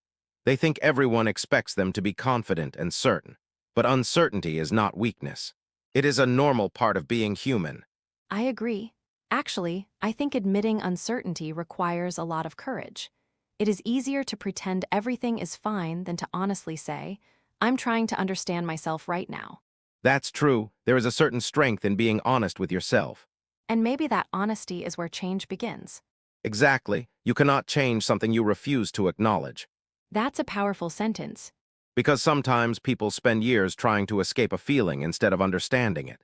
They think everyone expects them to be confident and certain. But uncertainty is not weakness. It is a normal part of being human. I agree. Actually, I think admitting uncertainty requires a lot of courage. It is easier to pretend everything is fine than to honestly say, I'm trying to understand myself right now. That's true. There is a certain strength in being honest with yourself. And maybe that honesty is where change begins. Exactly. You cannot change something you refuse to acknowledge. That's a powerful sentence. Because sometimes people spend years trying to escape a feeling instead of understanding it.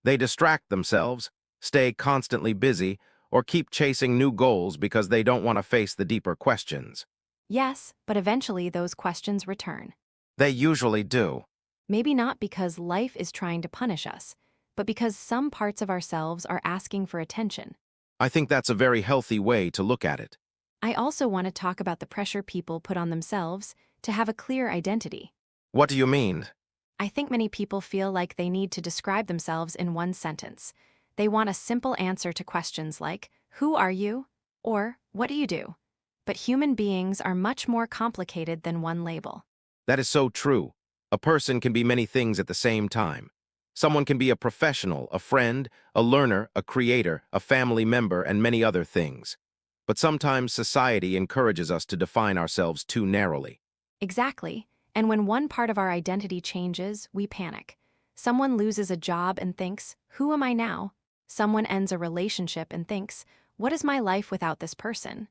They distract themselves, stay constantly busy, or keep chasing new goals because they don't want to face the deeper questions. Yes, but eventually those questions return. They usually do. Maybe not because life is trying to punish us, but because some parts of ourselves are asking for attention. I think that's a very healthy way to look at it. I also want to talk about the pressure people put on themselves to have a clear identity. What do you mean? I think many people feel like they need to describe themselves in one sentence. They want a simple answer to questions like, who are you? Or, what do you do? But human beings are much more complicated than one label. That is so true. A person can be many things at the same time. Someone can be a professional, a friend, a learner, a creator, a family member, and many other things. But sometimes society encourages us to define ourselves too narrowly. Exactly. And when one part of our identity changes, we panic. Someone loses a job and thinks, who am I now? Someone ends a relationship and thinks, what is my life without this person?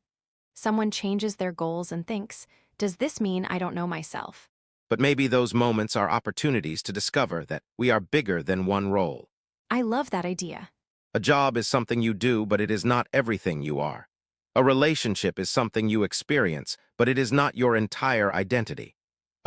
Someone changes their goals and thinks, does this mean I don't know myself? But maybe those moments are opportunities to discover that we are bigger than one role. I love that idea. A job is something you do, but it is not everything you are. A relationship is something you experience, but it is not your entire identity.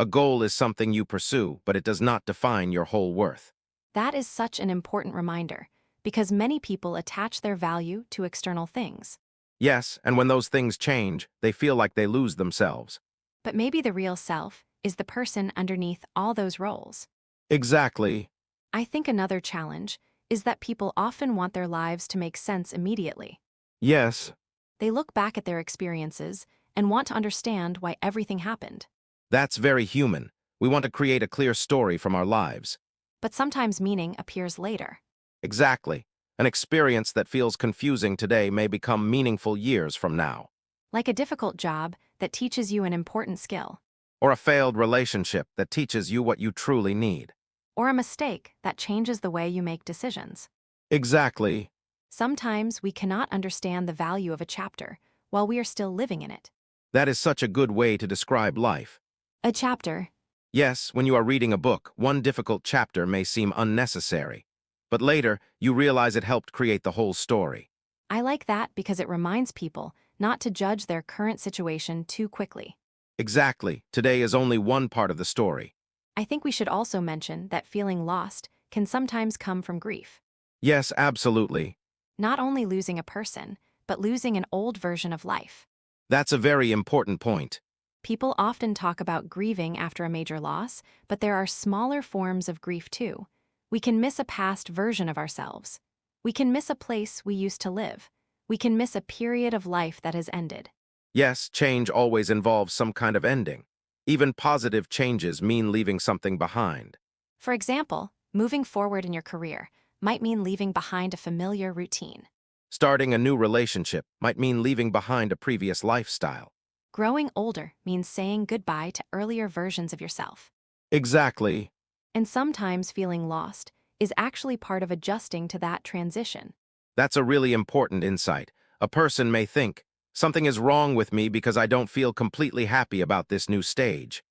A goal is something you pursue, but it does not define your whole worth. That is such an important reminder, because many people attach their value to external things. Yes, and when those things change, they feel like they lose themselves. But maybe the real self is the person underneath all those roles. Exactly. I think another challenge is that people often want their lives to make sense immediately. Yes, They look back at their experiences and want to understand why everything happened. that's very human. We want to create a clear story from our lives. But sometimes meaning appears later. Exactly. An experience that feels confusing today may become meaningful years from now. Like a difficult job that teaches you an important skill, Or a failed relationship that teaches you what you truly need. or a mistake that changes the way you make decisions. Exactly. Sometimes we cannot understand the value of a chapter while we are still living in it. That is such a good way to describe life. A chapter. Yes, when you are reading a book, one difficult chapter may seem unnecessary. But later, you realize it helped create the whole story. I like that because it reminds people not to judge their current situation too quickly. Exactly. Today is only one part of the story. I think we should also mention that feeling lost can sometimes come from grief. Yes, absolutely. Not only losing a person, but losing an old version of life. That's a very important point. People often talk about grieving after a major loss, but there are smaller forms of grief too. We can miss a past version of ourselves. We can miss a place we used to live. We can miss a period of life that has ended. Yes, change always involves some kind of ending. Even positive changes mean leaving something behind. For example, moving forward in your career might mean leaving behind a familiar routine. Starting a new relationship might mean leaving behind a previous lifestyle. Growing older means saying goodbye to earlier versions of yourself. Exactly. And sometimes feeling lost is actually part of adjusting to that transition. That's a really important insight. A person may think, something is wrong with me because I don't feel completely happy about this new stage.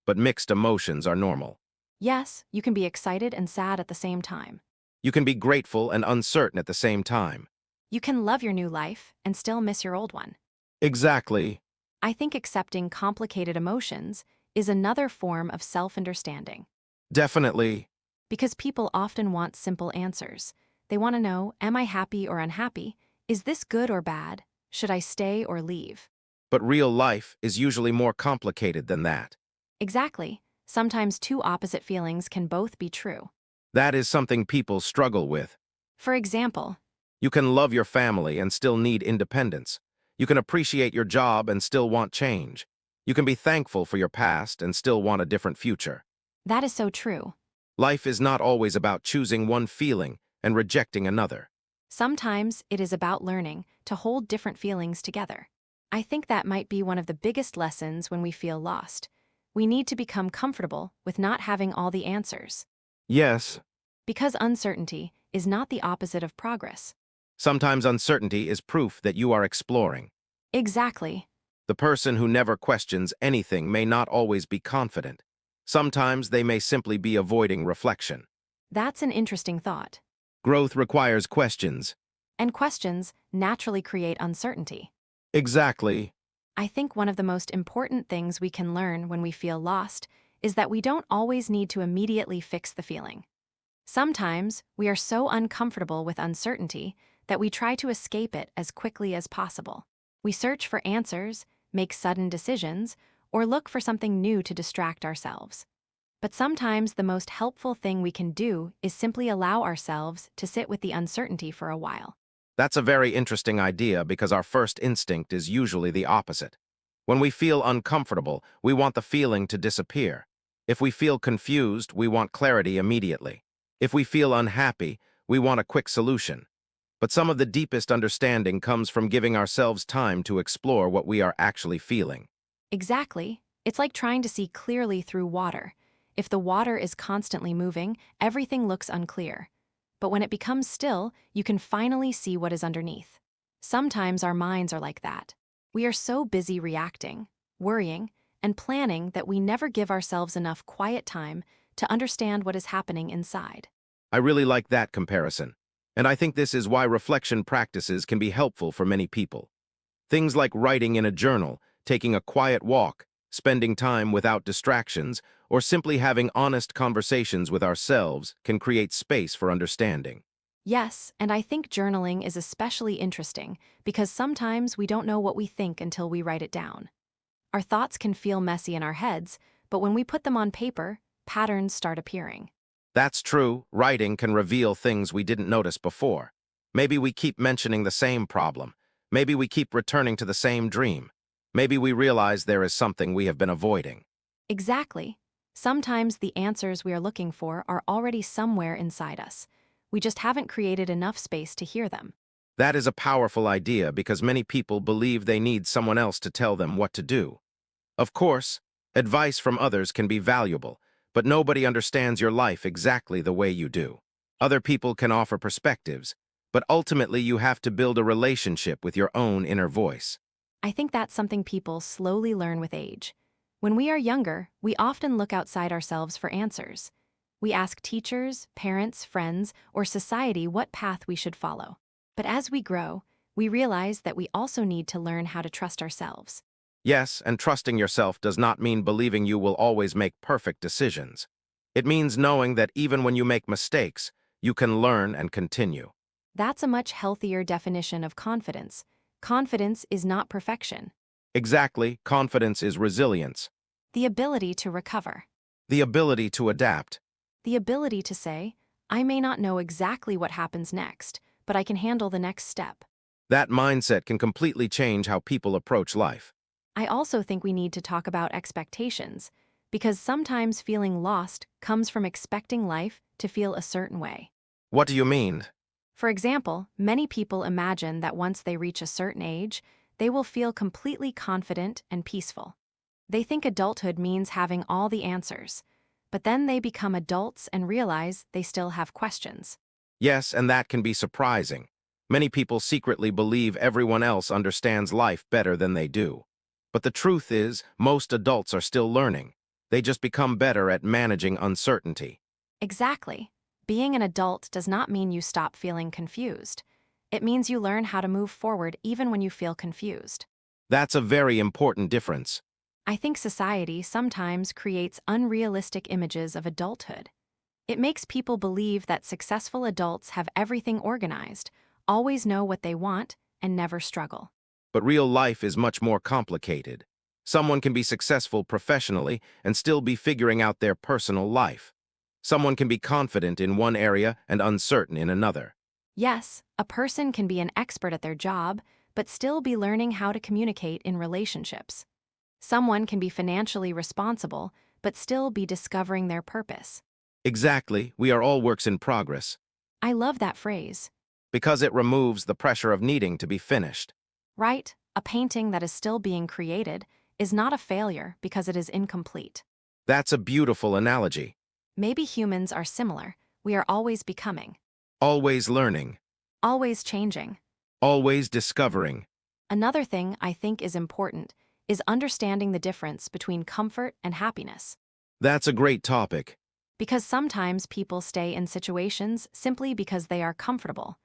But mixed emotions are normal. Yes, you can be excited and sad at the same time. You can be grateful and uncertain at the same time. You can love your new life and still miss your old one. Exactly. I think accepting complicated emotions is another form of self-understanding. Definitely. Because people often want simple answers. They want to know, am I happy or unhappy? Is this good or bad? Should I stay or leave? But real life is usually more complicated than that. Exactly. Sometimes two opposite feelings can both be true. That is something people struggle with. For example, You can love your family and still need independence. You can appreciate your job and still want change. You can be thankful for your past and still want a different future. that is so true. Life is not always about choosing one feeling and rejecting another. Sometimes it is about learning to hold different feelings together. I think that might be one of the biggest lessons when we feel lost. We need to become comfortable with not having all the answers. Yes, Because uncertainty is not the opposite of progress. sometimes uncertainty is proof that you are exploring. Exactly. The person who never questions anything may not always be confident. Sometimes they may simply be avoiding reflection. That's an interesting thought. Growth requires questions. And questions naturally create uncertainty. Exactly. I think one of the most important things we can learn when we feel lost is that we don't always need to immediately fix the feeling. Sometimes we are so uncomfortable with uncertainty that we try to escape it as quickly as possible. We search for answers, make sudden decisions, or look for something new to distract ourselves. But sometimes the most helpful thing we can do is simply allow ourselves to sit with the uncertainty for a while. That's a very interesting idea because our first instinct is usually the opposite. When we feel uncomfortable, we want the feeling to disappear. If we feel confused, we want clarity immediately. If we feel unhappy, we want a quick solution. But some of the deepest understanding comes from giving ourselves time to explore what we are actually feeling. Exactly. It's like trying to see clearly through water. If the water is constantly moving, everything looks unclear. But when it becomes still, you can finally see what is underneath. Sometimes our minds are like that. We are so busy reacting, worrying, and planning that we never give ourselves enough quiet time to understand what is happening inside. I really like that comparison. And I think this is why reflection practices can be helpful for many people. Things like writing in a journal, taking a quiet walk, spending time without distractions, or simply having honest conversations with ourselves can create space for understanding. Yes, and I think journaling is especially interesting because sometimes we don't know what we think until we write it down. Our thoughts can feel messy in our heads, but when we put them on paper, patterns start appearing. That's true, writing can reveal things we didn't notice before. Maybe we keep mentioning the same problem. Maybe we keep returning to the same dream. Maybe we realize there is something we have been avoiding. Exactly. Sometimes the answers we are looking for are already somewhere inside us. We just haven't created enough space to hear them. That is a powerful idea because many people believe they need someone else to tell them what to do. Of course, advice from others can be valuable, but nobody understands your life exactly the way you do. Other people can offer perspectives, but ultimately you have to build a relationship with your own inner voice. I think that's something people slowly learn with age. When we are younger, we often look outside ourselves for answers. We ask teachers, parents, friends, or society what path we should follow. But as we grow, we realize that we also need to learn how to trust ourselves. Yes, and trusting yourself does not mean believing you will always make perfect decisions. It means knowing that even when you make mistakes, you can learn and continue. That's a much healthier definition of confidence. Confidence is not perfection. Exactly, confidence is resilience, The ability to recover. the ability to adapt. The ability to say, I may not know exactly what happens next, but I can handle the next step. That mindset can completely change how people approach life. I also think we need to talk about expectations, because sometimes feeling lost comes from expecting life to feel a certain way. What do you mean? For example, many people imagine that once they reach a certain age, they will feel completely confident and peaceful. They think adulthood means having all the answers, but then they become adults and realize they still have questions. Yes, and that can be surprising. Many people secretly believe everyone else understands life better than they do. But the truth is, most adults are still learning. They just become better at managing uncertainty. Exactly. Being an adult does not mean you stop feeling confused. It means you learn how to move forward even when you feel confused. That's a very important difference. I think society sometimes creates unrealistic images of adulthood. It makes people believe that successful adults have everything organized, always know what they want, and never struggle. But real life is much more complicated. Someone can be successful professionally and still be figuring out their personal life. Someone can be confident in one area and uncertain in another. Yes, a person can be an expert at their job, but still be learning how to communicate in relationships. Someone can be financially responsible, but still be discovering their purpose. Exactly, we are all works in progress, I love that phrase. because it removes the pressure of needing to be finished. Right? A painting that is still being created is not a failure because it is incomplete. That's a beautiful analogy. Maybe humans are similar. We are always becoming, Always learning, always changing. always discovering. Another thing I think is important is understanding the difference between comfort and happiness. That's a great topic. Because sometimes people stay in situations simply because they are comfortable.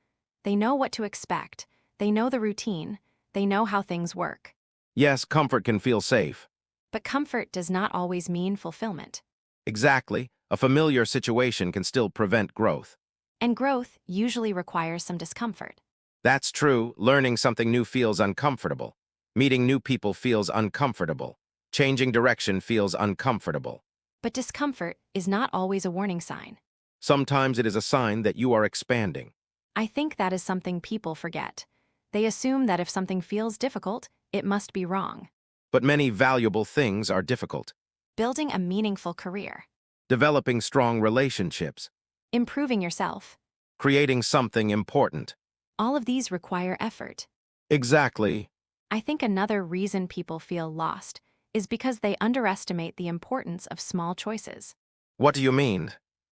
They know what to expect, they know the routine, they know how things work. Yes, comfort can feel safe. But comfort does not always mean fulfillment. Exactly, a familiar situation can still prevent growth. And growth usually requires some discomfort. That's true, learning something new feels uncomfortable. Meeting new people feels uncomfortable. Changing direction feels uncomfortable. But discomfort is not always a warning sign. Sometimes it is a sign that you are expanding. I think that is something people forget. They assume that if something feels difficult, it must be wrong. But many valuable things are difficult. Building a meaningful career, Developing strong relationships, improving yourself, creating something important. all of these require effort. Exactly. I think another reason people feel lost is because they underestimate the importance of small choices. What do you mean?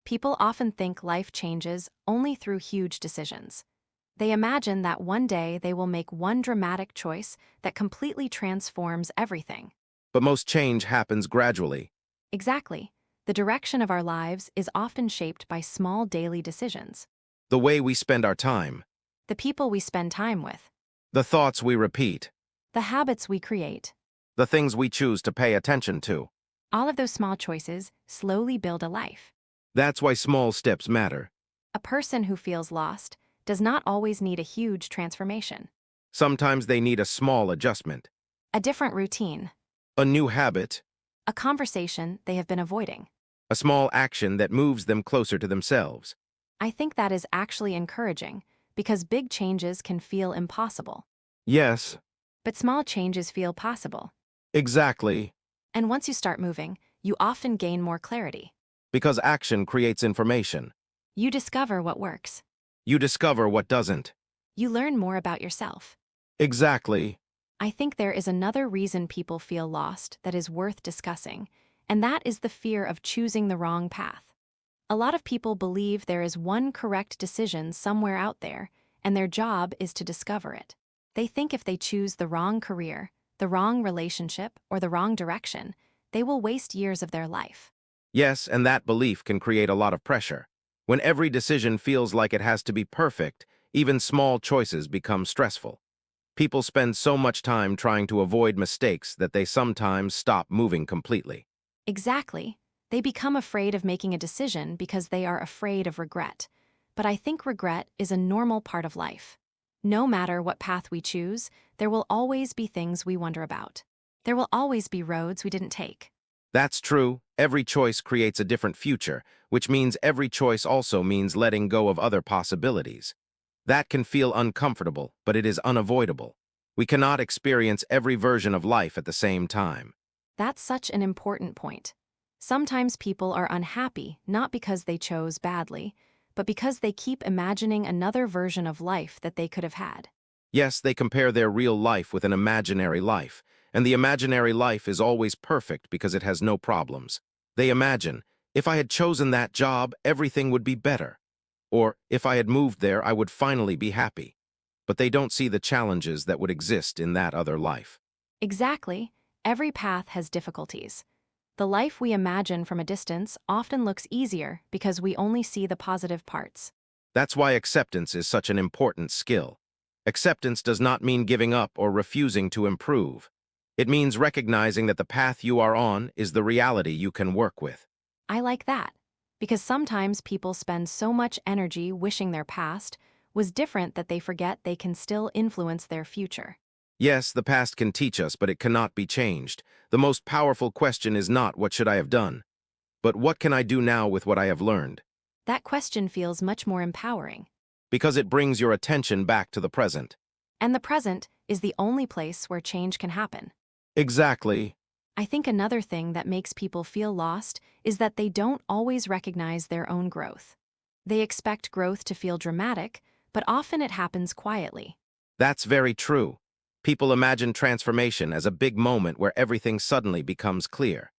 People often think life changes only through huge decisions. They imagine that one day they will make one dramatic choice that completely transforms everything. But most change happens gradually. Exactly. The direction of our lives is often shaped by small daily decisions. The way we spend our time, The people we spend time with, the thoughts we repeat, The habits we create. The things we choose to pay attention to. All of those small choices slowly build a life. That's why small steps matter. A person who feels lost does not always need a huge transformation. Sometimes they need a small adjustment, A different routine. a new habit, A conversation they have been avoiding. a small action that moves them closer to themselves. I think that is actually encouraging because big changes can feel impossible. Yes, But small changes feel possible. exactly. And once you start moving, you often gain more clarity. Because action creates information. You discover what works. You discover what doesn't. You learn more about yourself. Exactly. I think there is another reason people feel lost that is worth discussing, and that is the fear of choosing the wrong path. A lot of people believe there is one correct decision somewhere out there, and their job is to discover it. They think if they choose the wrong career, the wrong relationship, or the wrong direction, they will waste years of their life. Yes, and that belief can create a lot of pressure. When every decision feels like it has to be perfect, even small choices become stressful. People spend so much time trying to avoid mistakes that they sometimes stop moving completely. Exactly. They become afraid of making a decision because they are afraid of regret. But I think regret is a normal part of life. No matter what path we choose, there will always be things we wonder about. There will always be roads we didn't take. That's true. Every choice creates a different future, which means every choice also means letting go of other possibilities. That can feel uncomfortable, but it is unavoidable. We cannot experience every version of life at the same time. That's such an important point. Sometimes people are unhappy not because they chose badly, but because they keep imagining another version of life that they could have had. Yes, they compare their real life with an imaginary life, and the imaginary life is always perfect because it has no problems. They imagine, if I had chosen that job, everything would be better. Or, if I had moved there, I would finally be happy. But they don't see the challenges that would exist in that other life. Exactly. Every path has difficulties. The life we imagine from a distance often looks easier because we only see the positive parts. That's why acceptance is such an important skill. Acceptance does not mean giving up or refusing to improve. It means recognizing that the path you are on is the reality you can work with. I like that, because sometimes people spend so much energy wishing their past was different that they forget they can still influence their future. Yes, the past can teach us, but it cannot be changed. The most powerful question is not what should I have done, but what can I do now with what I have learned? That question feels much more empowering. Because it brings your attention back to the present. And the present is the only place where change can happen. Exactly. I think another thing that makes people feel lost is that they don't always recognize their own growth. They expect growth to feel dramatic, but often it happens quietly. That's very true. People imagine transformation as a big moment where everything suddenly becomes clear.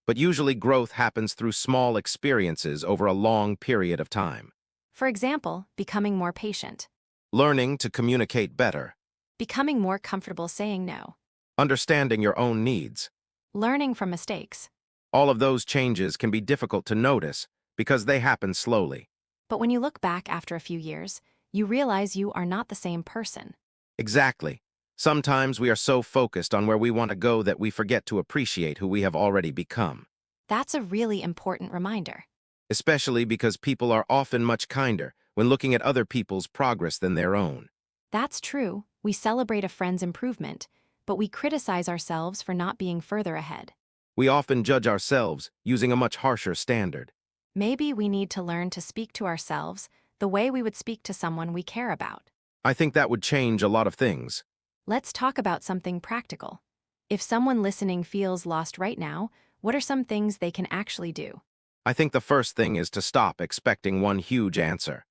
But usually growth happens through small experiences over a long period of time. For example, becoming more patient, Learning to communicate better. becoming more comfortable saying no, Understanding your own needs. learning from mistakes. All of those changes can be difficult to notice because they happen slowly. But when you look back after a few years, you realize you are not the same person. Exactly. Sometimes we are so focused on where we want to go that we forget to appreciate who we have already become. That's a really important reminder. Especially because people are often much kinder when looking at other people's progress than their own. That's true. We celebrate a friend's improvement, but we criticize ourselves for not being further ahead. We often judge ourselves using a much harsher standard. Maybe we need to learn to speak to ourselves the way we would speak to someone we care about. I think that would change a lot of things. Let's talk about something practical. If someone listening feels lost right now, what are some things they can actually do? I think the first thing is to stop expecting one huge answer.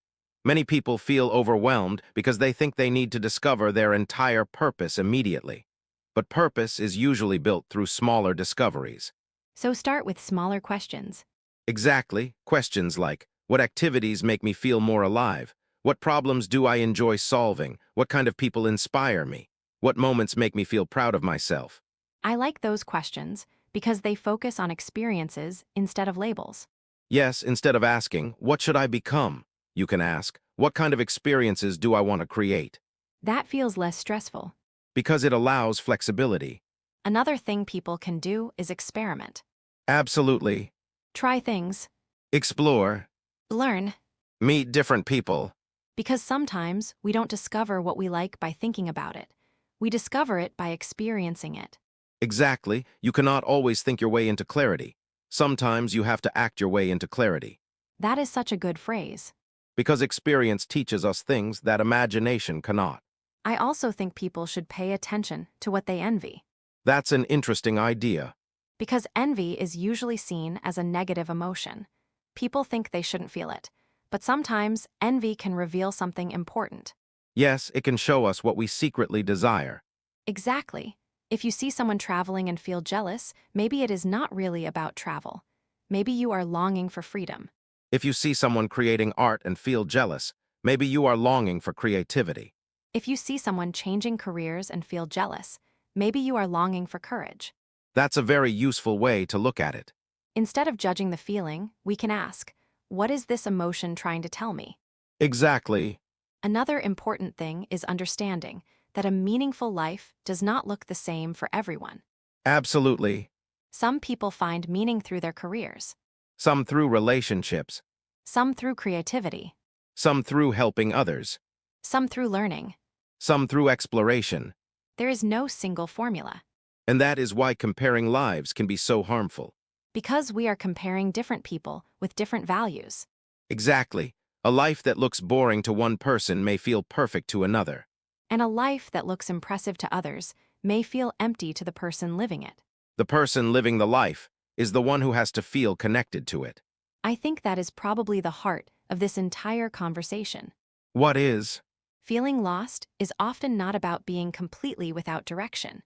Many people feel overwhelmed because they think they need to discover their entire purpose immediately. But purpose is usually built through smaller discoveries. So start with smaller questions. Exactly, questions like, what activities make me feel more alive? What problems do I enjoy solving? What kind of people inspire me? What moments make me feel proud of myself? I like those questions because they focus on experiences instead of labels. Yes, instead of asking, what should I become? You can ask, what kind of experiences do I want to create? That feels less stressful. Because it allows flexibility. Another thing people can do is experiment. Absolutely. Try things. Explore. Learn. Meet different people. Because sometimes we don't discover what we like by thinking about it. We discover it by experiencing it. Exactly. You cannot always think your way into clarity. Sometimes you have to act your way into clarity. That is such a good phrase. Because experience teaches us things that imagination cannot. I also think people should pay attention to what they envy. That's an interesting idea. Because envy is usually seen as a negative emotion. People think they shouldn't feel it. But sometimes envy can reveal something important. Yes, it can show us what we secretly desire. Exactly. If you see someone traveling and feel jealous, maybe it is not really about travel. Maybe you are longing for freedom. If you see someone creating art and feel jealous, maybe you are longing for creativity. If you see someone changing careers and feel jealous, maybe you are longing for courage. That's a very useful way to look at it. Instead of judging the feeling, we can ask, what is this emotion trying to tell me? Exactly. Another important thing is understanding that a meaningful life does not look the same for everyone. Absolutely. Some people find meaning through their careers, Some through relationships. some through creativity, Some through helping others. some through learning. Some through exploration. There is no single formula. And that is why comparing lives can be so harmful. Because we are comparing different people with different values. Exactly. A life that looks boring to one person may feel perfect to another. And a life that looks impressive to others may feel empty to the person living it. The person living the life is the one who has to feel connected to it. I think that is probably the heart of this entire conversation. What is? Feeling lost is often not about being completely without direction.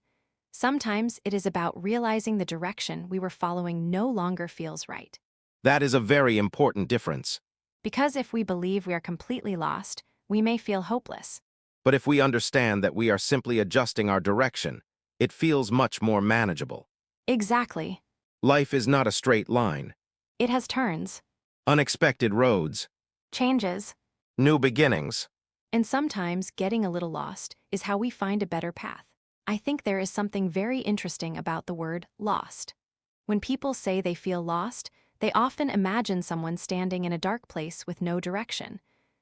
Sometimes it is about realizing the direction we were following no longer feels right. That is a very important difference. Because if we believe we are completely lost, we may feel hopeless. But if we understand that we are simply adjusting our direction, it feels much more manageable. Exactly. Life is not a straight line. It has turns, Unexpected roads. changes, New beginnings. and sometimes getting a little lost is how we find a better path. I think there is something very interesting about the word lost. When people say they feel lost, they often imagine someone standing in a dark place with no direction.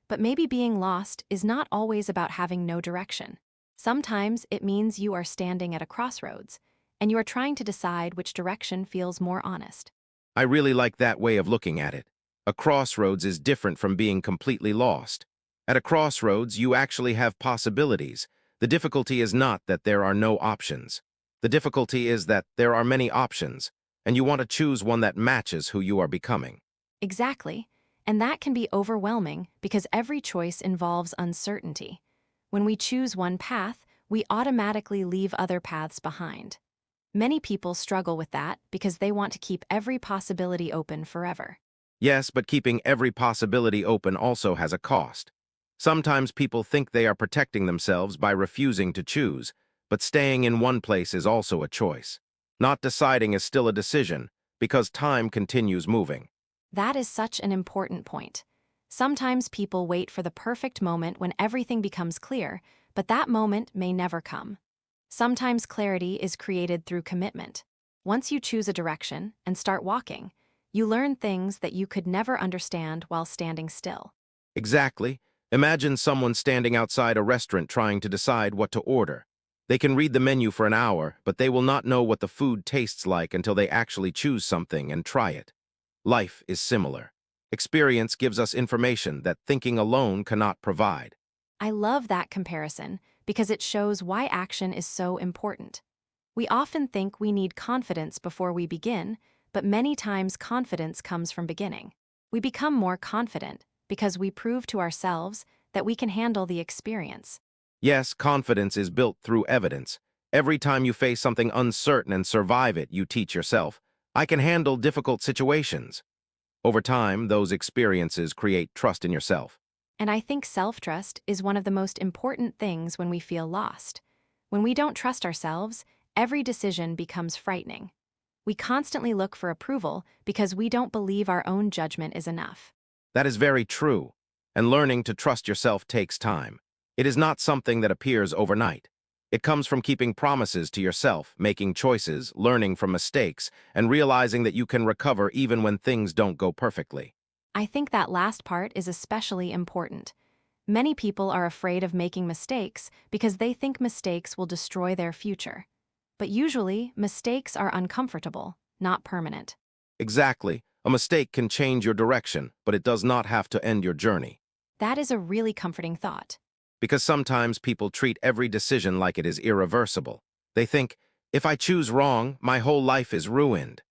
But maybe being lost is not always about having no direction. Sometimes it means you are standing at a crossroads, and you are trying to decide which direction feels more honest. I really like that way of looking at it. A crossroads is different from being completely lost. At a crossroads, you actually have possibilities. The difficulty is not that there are no options. The difficulty is that there are many options, and you want to choose one that matches who you are becoming. Exactly. And that can be overwhelming because every choice involves uncertainty. When we choose one path, we automatically leave other paths behind. Many people struggle with that because they want to keep every possibility open forever. Yes, but keeping every possibility open also has a cost. Sometimes people think they are protecting themselves by refusing to choose, but staying in one place is also a choice. Not deciding is still a decision, because time continues moving. That is such an important point. Sometimes people wait for the perfect moment when everything becomes clear, but that moment may never come. Sometimes clarity is created through commitment. Once you choose a direction and start walking, you learn things that you could never understand while standing still. Exactly. Imagine someone standing outside a restaurant trying to decide what to order. They can read the menu for an hour, but they will not know what the food tastes like until they actually choose something and try it. Life is similar. Experience gives us information that thinking alone cannot provide. I love that comparison because it shows why action is so important. We often think we need confidence before we begin, but many times confidence comes from beginning. We become more confident because we prove to ourselves that we can handle the experience. Yes, confidence is built through evidence. Every time you face something uncertain and survive it, you teach yourself, I can handle difficult situations. Over time, those experiences create trust in yourself. And I think self-trust is one of the most important things when we feel lost. When we don't trust ourselves, every decision becomes frightening. We constantly look for approval because we don't believe our own judgment is enough. That is very true, and learning to trust yourself takes time. It is not something that appears overnight. It comes from keeping promises to yourself, making choices, learning from mistakes, and realizing that you can recover even when things don't go perfectly. I think that last part is especially important. Many people are afraid of making mistakes because they think mistakes will destroy their future. But usually, mistakes are uncomfortable, not permanent. Exactly. A mistake can change your direction, but it does not have to end your journey. That is a really comforting thought. Because sometimes people treat every decision like it is irreversible. They think, if I choose wrong, my whole life is ruined.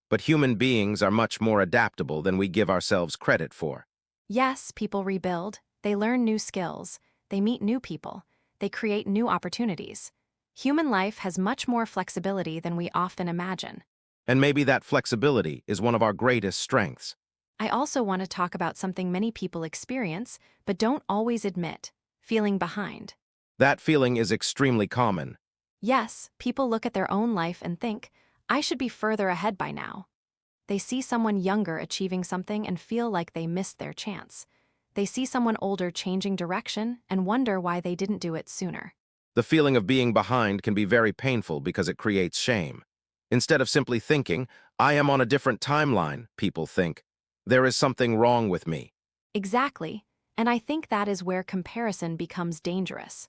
But human beings are much more adaptable than we give ourselves credit for. Yes, people rebuild, they learn new skills, they meet new people, they create new opportunities. Human life has much more flexibility than we often imagine. And maybe that flexibility is one of our greatest strengths. I also want to talk about something many people experience, but don't always admit: feeling behind. That feeling is extremely common. Yes, people look at their own life and think, I should be further ahead by now. They see someone younger achieving something and feel like they missed their chance. They see someone older changing direction and wonder why they didn't do it sooner. The feeling of being behind can be very painful because it creates shame. Instead of simply thinking, I am on a different timeline, people think, there is something wrong with me. Exactly, and I think that is where comparison becomes dangerous.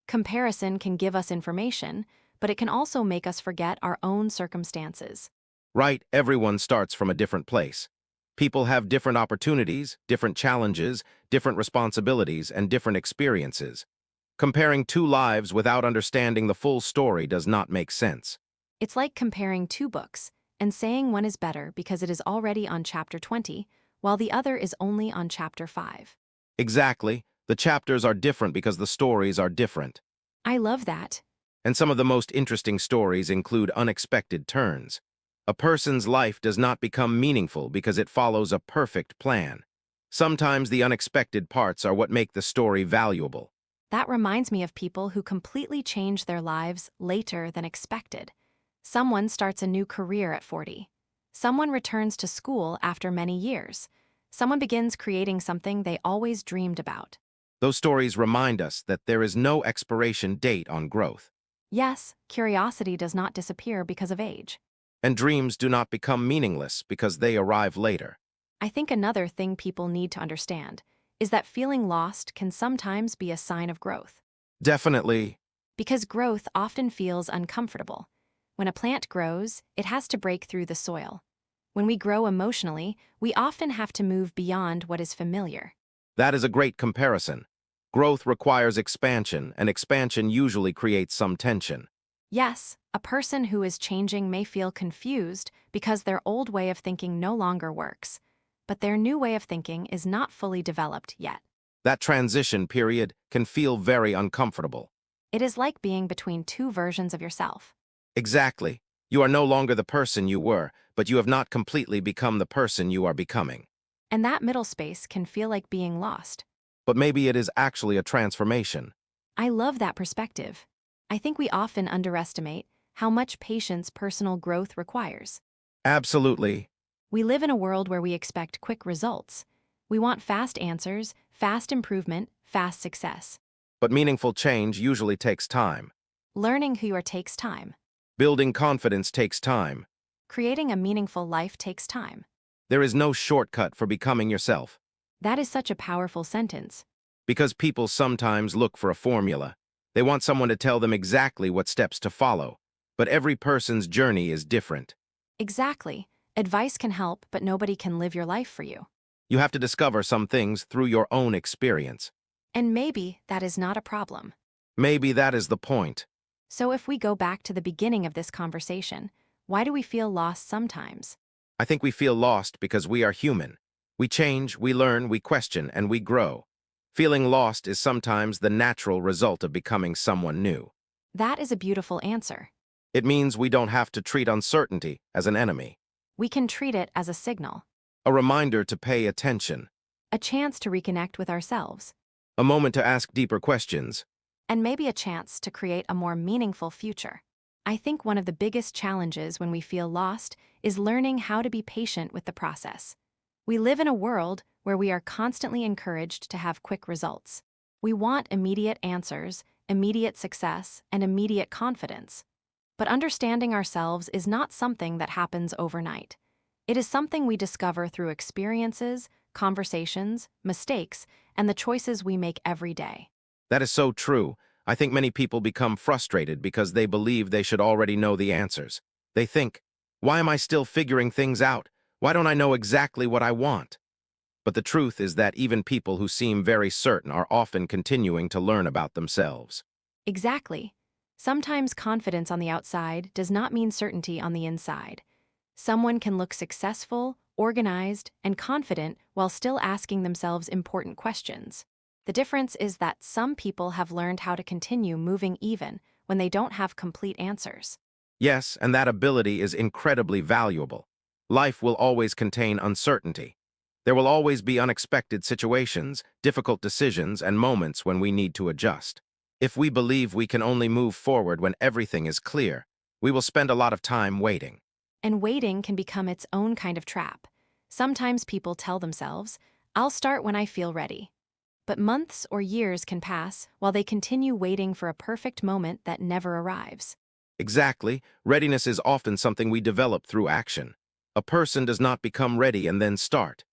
Comparison can give us information, but it can also make us forget our own circumstances. Right, everyone starts from a different place. People have different opportunities, different challenges, different responsibilities, and different experiences. Comparing two lives without understanding the full story does not make sense. It's like comparing two books and saying one is better because it is already on chapter 20, while the other is only on chapter 5. Exactly, the chapters are different because the stories are different. I love that. And some of the most interesting stories include unexpected turns. A person's life does not become meaningful because it follows a perfect plan. Sometimes the unexpected parts are what make the story valuable. That reminds me of people who completely change their lives later than expected. Someone starts a new career at 40. Someone returns to school after many years. Someone begins creating something they always dreamed about. Those stories remind us that there is no expiration date on growth, Yes, curiosity does not disappear because of age. and dreams do not become meaningless because they arrive later. I think another thing people need to understand is that feeling lost can sometimes be a sign of growth. Definitely. Because growth often feels uncomfortable. When a plant grows, it has to break through the soil. When we grow emotionally, we often have to move beyond what is familiar. That is a great comparison. Growth requires expansion, and expansion usually creates some tension. Yes, a person who is changing may feel confused because their old way of thinking no longer works, but their new way of thinking is not fully developed yet. That transition period can feel very uncomfortable. It is like being between two versions of yourself. Exactly. You are no longer the person you were, but you have not completely become the person you are becoming. And that middle space can feel like being lost. But maybe it is actually a transformation. I love that perspective. I think we often underestimate how much patience personal growth requires. Absolutely. We live in a world where we expect quick results. We want fast answers, fast improvement, fast success. But meaningful change usually takes time. Learning who you are takes time. Building confidence takes time. Creating a meaningful life takes time. There is no shortcut for becoming yourself. That is such a powerful sentence. Because people sometimes look for a formula. They want someone to tell them exactly what steps to follow. But every person's journey is different. Exactly. Advice can help, but nobody can live your life for you. You have to discover some things through your own experience. And maybe that is not a problem. Maybe that is the point. So if we go back to the beginning of this conversation, why do we feel lost sometimes? I think we feel lost because we are human. We change, we learn, we question, and we grow. Feeling lost is sometimes the natural result of becoming someone new. That is a beautiful answer. It means we don't have to treat uncertainty as an enemy. We can treat it as a signal, A reminder to pay attention. a chance to reconnect with ourselves, A moment to ask deeper questions. and maybe a chance to create a more meaningful future. I think one of the biggest challenges when we feel lost is learning how to be patient with the process. We live in a world where we are constantly encouraged to have quick results. We want immediate answers, immediate success, and immediate confidence. But understanding ourselves is not something that happens overnight. It is something we discover through experiences, conversations, mistakes, and the choices we make every day. That is so true. I think many people become frustrated because they believe they should already know the answers. They think, why am I still figuring things out? Why don't I know exactly what I want? But the truth is that even people who seem very certain are often continuing to learn about themselves. Exactly. Sometimes confidence on the outside does not mean certainty on the inside. Someone can look successful, organized, and confident while still asking themselves important questions. The difference is that some people have learned how to continue moving even when they don't have complete answers. Yes, and that ability is incredibly valuable. Life will always contain uncertainty. There will always be unexpected situations, difficult decisions, and moments when we need to adjust. If we believe we can only move forward when everything is clear, we will spend a lot of time waiting. And waiting can become its own kind of trap. Sometimes people tell themselves, I'll start when I feel ready. But months or years can pass while they continue waiting for a perfect moment that never arrives. Exactly, readiness is often something we develop through action. A person does not become ready and then start.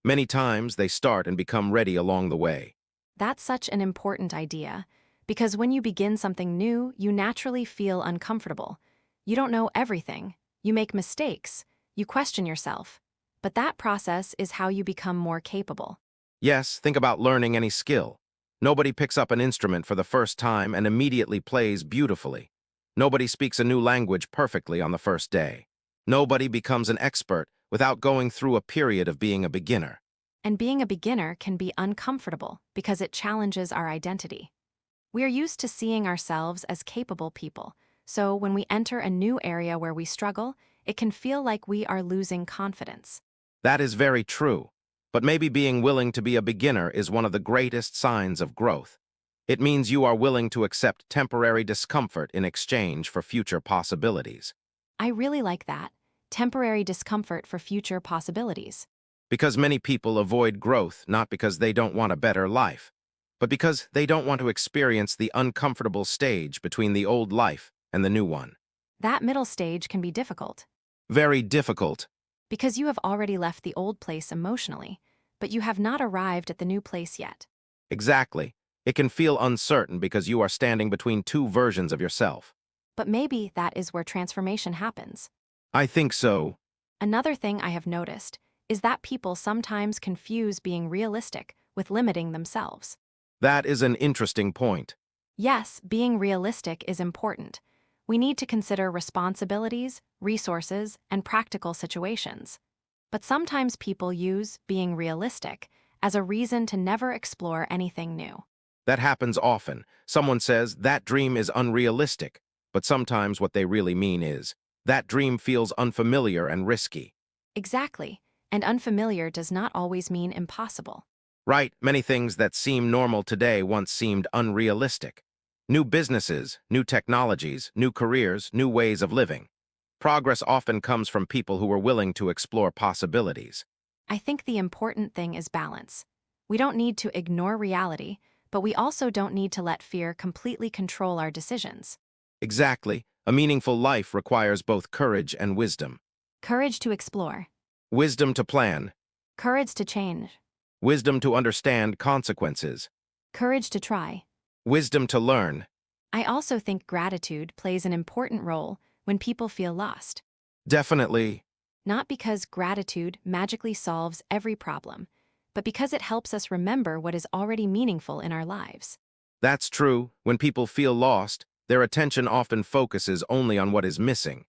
Many times they start and become ready along the way. That's such an important idea, because when you begin something new, you naturally feel uncomfortable. You don't know everything, you make mistakes, you question yourself. But that process is how you become more capable. Yes, think about learning any skill. Nobody picks up an instrument for the first time and immediately plays beautifully. Nobody speaks a new language perfectly on the first day. Nobody becomes an expert without going through a period of being a beginner. And being a beginner can be uncomfortable because it challenges our identity. We are used to seeing ourselves as capable people, so when we enter a new area where we struggle, it can feel like we are losing confidence. That is very true. But maybe being willing to be a beginner is one of the greatest signs of growth. It means you are willing to accept temporary discomfort in exchange for future possibilities. I really like that. Temporary discomfort for future possibilities. Because many people avoid growth not because they don't want a better life, but because they don't want to experience the uncomfortable stage between the old life and the new one. That middle stage can be difficult, Very difficult. because you have already left the old place emotionally, but you have not arrived at the new place yet. Exactly. It can feel uncertain because you are standing between two versions of yourself. But maybe that is where transformation happens. I think so. Another thing I have noticed is that people sometimes confuse being realistic with limiting themselves. That is an interesting point. Yes, being realistic is important. We need to consider responsibilities, resources, and practical situations. But sometimes people use being realistic as a reason to never explore anything new. That happens often. Someone says, that dream is unrealistic, but sometimes what they really mean is, that dream feels unfamiliar and risky. Exactly, and unfamiliar does not always mean impossible. Right, many things that seem normal today once seemed unrealistic. New businesses, new technologies, new careers, new ways of living. Progress often comes from people who are willing to explore possibilities. I think the important thing is balance. We don't need to ignore reality, but we also don't need to let fear completely control our decisions. Exactly, a meaningful life requires both courage and wisdom. Courage to explore, Wisdom to plan, courage to change, wisdom to understand consequences, courage to try. wisdom to learn. I also think gratitude plays an important role when people feel lost. Definitely. Not because gratitude magically solves every problem, but because it helps us remember what is already meaningful in our lives. That's true. When people feel lost, their attention often focuses only on what is missing.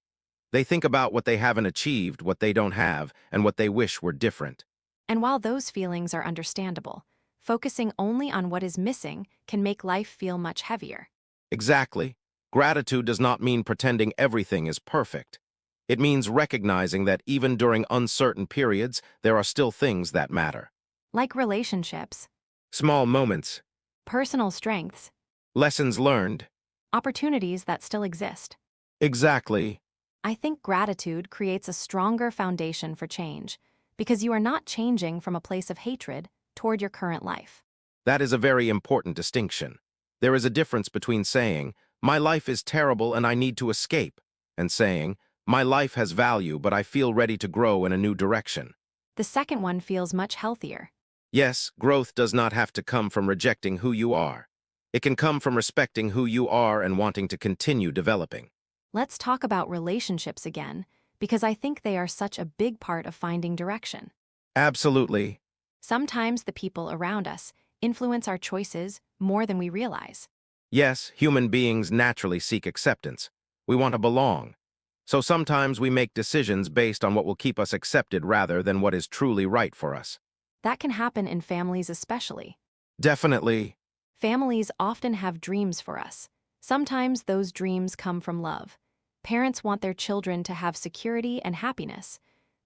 They think about what they haven't achieved, what they don't have, and what they wish were different. And while those feelings are understandable, focusing only on what is missing can make life feel much heavier. Exactly. Gratitude does not mean pretending everything is perfect. It means recognizing that even during uncertain periods, there are still things that matter. Like relationships, Small moments, personal strengths, lessons learned. opportunities that still exist. Exactly. I think gratitude creates a stronger foundation for change, because you are not changing from a place of hatred toward your current life. That is a very important distinction. There is a difference between saying, "My life is terrible and I need to escape," and saying, "My life has value but I feel ready to grow in a new direction." The second one feels much healthier. Yes, growth does not have to come from rejecting who you are. It can come from respecting who you are and wanting to continue developing. Let's talk about relationships again, because I think they are such a big part of finding direction. Absolutely. Sometimes the people around us influence our choices more than we realize. Yes, human beings naturally seek acceptance. We want to belong. So sometimes we make decisions based on what will keep us accepted rather than what is truly right for us. That can happen in families especially. Definitely. Families often have dreams for us. Sometimes those dreams come from love. Parents want their children to have security and happiness,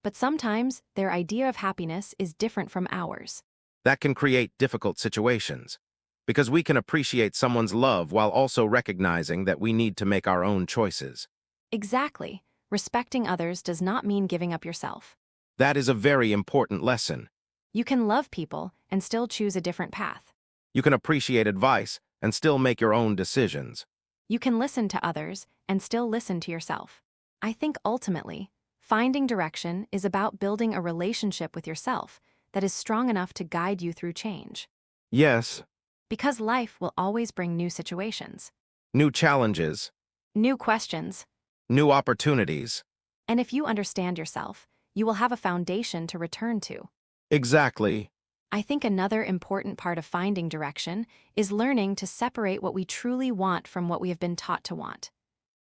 but sometimes their idea of happiness is different from ours. That can create difficult situations, because we can appreciate someone's love while also recognizing that we need to make our own choices. Exactly. Respecting others does not mean giving up yourself. That is a very important lesson. You can love people and still choose a different path. You can appreciate advice and still make your own decisions. You can listen to others and still listen to yourself. I think ultimately, finding direction is about building a relationship with yourself that is strong enough to guide you through change. Yes, Because life will always bring new situations, new challenges, new questions, new opportunities. and if you understand yourself, you will have a foundation to return to. Exactly. I think another important part of finding direction is learning to separate what we truly want from what we have been taught to want.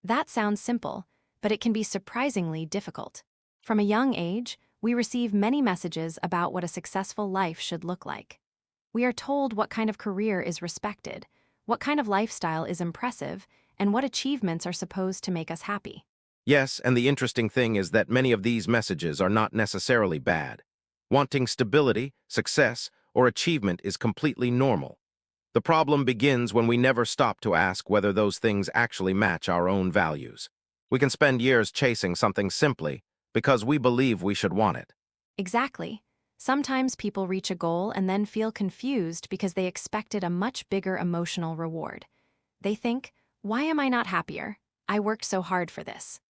That sounds simple, but it can be surprisingly difficult. From a young age, we receive many messages about what a successful life should look like. We are told what kind of career is respected, what kind of lifestyle is impressive, and what achievements are supposed to make us happy. Yes, and the interesting thing is that many of these messages are not necessarily bad. Wanting stability, success, or achievement is completely normal. The problem begins when we never stop to ask whether those things actually match our own values. We can spend years chasing something simply because we believe we should want it. Exactly. Sometimes people reach a goal and then feel confused because they expected a much bigger emotional reward. They think, why am I not happier? I worked so hard for this.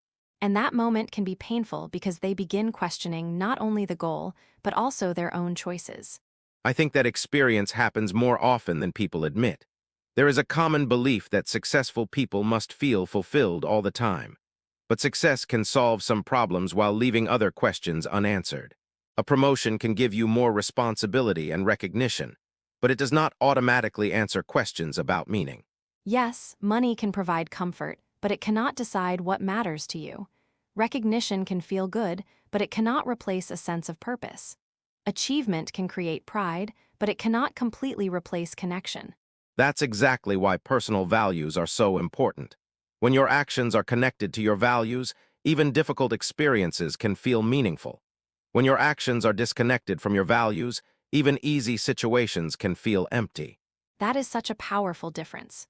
And that moment can be painful because they begin questioning not only the goal, but also their own choices. I think that experience happens more often than people admit. There is a common belief that successful people must feel fulfilled all the time. But success can solve some problems while leaving other questions unanswered. A promotion can give you more responsibility and recognition, but it does not automatically answer questions about meaning. Yes, money can provide comfort, but it cannot decide what matters to you. Recognition can feel good, but it cannot replace a sense of purpose. Achievement can create pride, but it cannot completely replace connection. That's exactly why personal values are so important. When your actions are connected to your values, even difficult experiences can feel meaningful. When your actions are disconnected from your values, even easy situations can feel empty. That is such a powerful difference.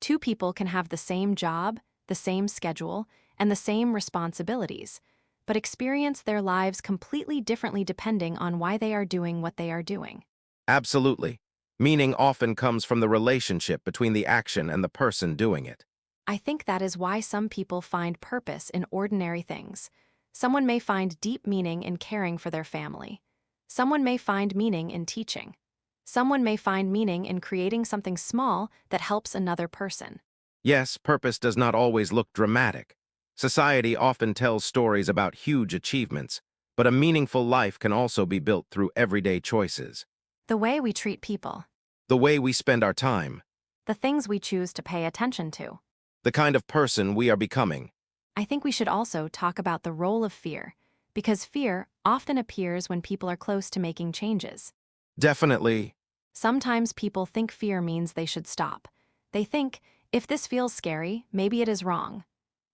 Two people can have the same job, the same schedule, and the same responsibilities, but experience their lives completely differently depending on why they are doing what they are doing. Absolutely. Meaning often comes from the relationship between the action and the person doing it. I think that is why some people find purpose in ordinary things. Someone may find deep meaning in caring for their family. Someone may find meaning in teaching. Someone may find meaning in creating something small that helps another person. Yes, purpose does not always look dramatic. Society often tells stories about huge achievements, but a meaningful life can also be built through everyday choices. The way we treat people, The way we spend our time, the things we choose to pay attention to. the kind of person we are becoming. I think we should also talk about the role of fear, because fear often appears when people are close to making changes. Definitely. Sometimes people think fear means they should stop. They think, if this feels scary, maybe it is wrong.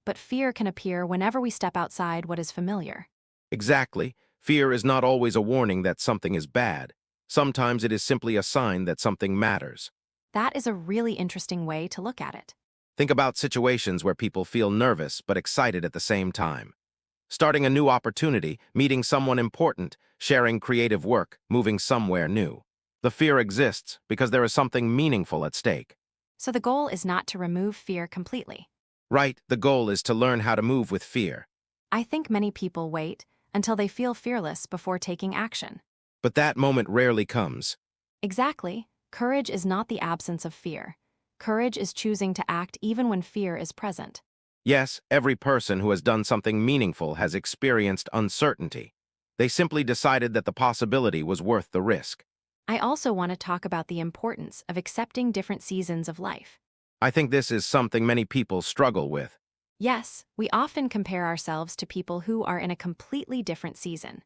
But fear can appear whenever we step outside what is familiar. Exactly. Fear is not always a warning that something is bad. Sometimes it is simply a sign that something matters. That is a really interesting way to look at it. Think about situations where people feel nervous but excited at the same time. Starting a new opportunity, meeting someone important, sharing creative work, moving somewhere new. The fear exists because there is something meaningful at stake. So the goal is not to remove fear completely. Right, the goal is to learn how to move with fear. I think many people wait until they feel fearless before taking action. But that moment rarely comes. Exactly. Courage is not the absence of fear. Courage is choosing to act even when fear is present. Yes, every person who has done something meaningful has experienced uncertainty. They simply decided that the possibility was worth the risk. I also want to talk about the importance of accepting different seasons of life. I think this is something many people struggle with. Yes, we often compare ourselves to people who are in a completely different season.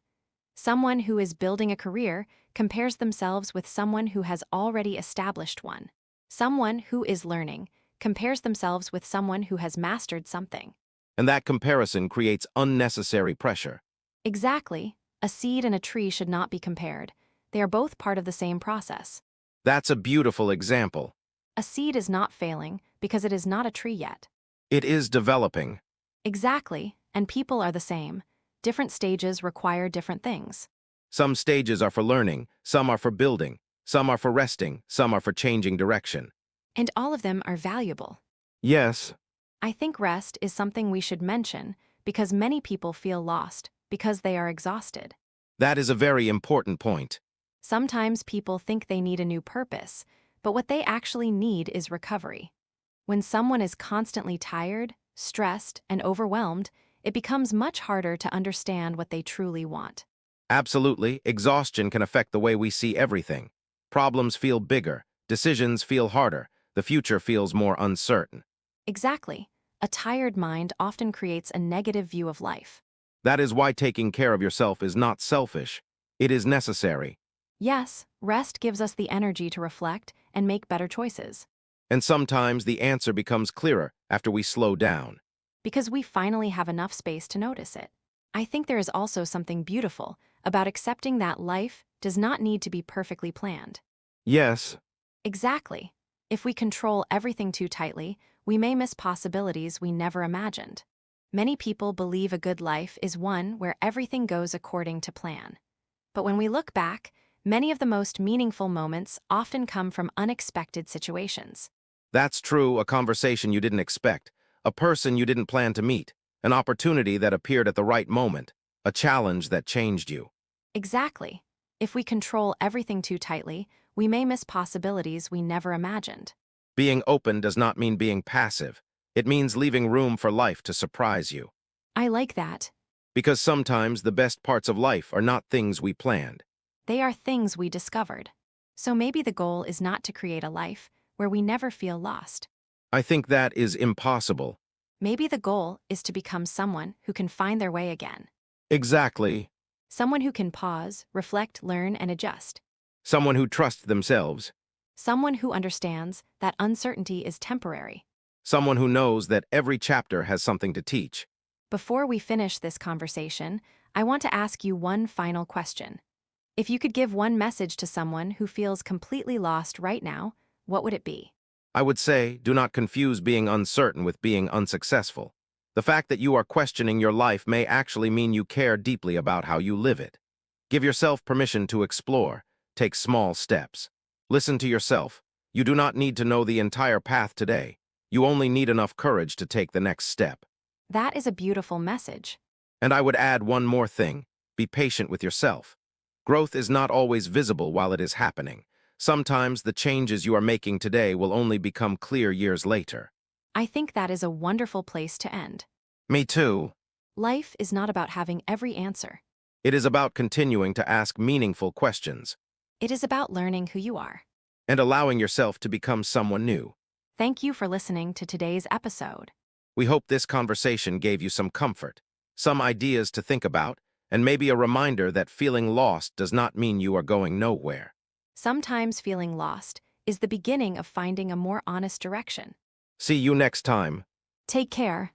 Someone who is building a career compares themselves with someone who has already established one. Someone who is learning compares themselves with someone who has mastered something. And that comparison creates unnecessary pressure. Exactly. A seed and a tree should not be compared. They are both part of the same process. That's a beautiful example. A seed is not failing because it is not a tree yet. It is developing. Exactly, and people are the same. Different stages require different things. Some stages are for learning, some are for building, some are for resting, some are for changing direction. And all of them are valuable. Yes, I think rest is something we should mention because many people feel lost because they are exhausted. that is a very important point. Sometimes people think they need a new purpose, but what they actually need is recovery. When someone is constantly tired, stressed, and overwhelmed, it becomes much harder to understand what they truly want. Absolutely, exhaustion can affect the way we see everything. Problems feel bigger, decisions feel harder, the future feels more uncertain. Exactly. A tired mind often creates a negative view of life. That is why taking care of yourself is not selfish. It is necessary. Yes, rest gives us the energy to reflect and make better choices. And sometimes the answer becomes clearer after we slow down. Because we finally have enough space to notice it. I think there is also something beautiful about accepting that life does not need to be perfectly planned. Yes, Exactly. If we control everything too tightly, we may miss possibilities we never imagined. Many people believe a good life is one where everything goes according to plan. But when we look back, many of the most meaningful moments often come from unexpected situations. that's true, a conversation you didn't expect, a person you didn't plan to meet, an opportunity that appeared at the right moment, a challenge that changed you. Exactly. If we control everything too tightly, we may miss possibilities we never imagined. Being open does not mean being passive. It means leaving room for life to surprise you. I like that. Because sometimes the best parts of life are not things we planned. They are things we discovered. So maybe the goal is not to create a life where we never feel lost. I think that is impossible. Maybe the goal is to become someone who can find their way again. Exactly. Someone who can pause, reflect, learn, and adjust. Someone who trusts themselves. Someone who understands that uncertainty is temporary. Someone who knows that every chapter has something to teach. Before we finish this conversation, I want to ask you one final question. If you could give one message to someone who feels completely lost right now, what would it be? I would say, do not confuse being uncertain with being unsuccessful. The fact that you are questioning your life may actually mean you care deeply about how you live it. Give yourself permission to explore. Take small steps. Listen to yourself. You do not need to know the entire path today. You only need enough courage to take the next step. That is a beautiful message. And I would add one more thing. Be patient with yourself. Growth is not always visible while it is happening. Sometimes the changes you are making today will only become clear years later. I think that is a wonderful place to end. Me too. Life is not about having every answer. It is about continuing to ask meaningful questions It is about learning who you are. and allowing yourself to become someone new. Thank you for listening to today's episode. We hope this conversation gave you some comfort, some ideas to think about, and maybe a reminder that feeling lost does not mean you are going nowhere. Sometimes feeling lost is the beginning of finding a more honest direction. See you next time. Take care.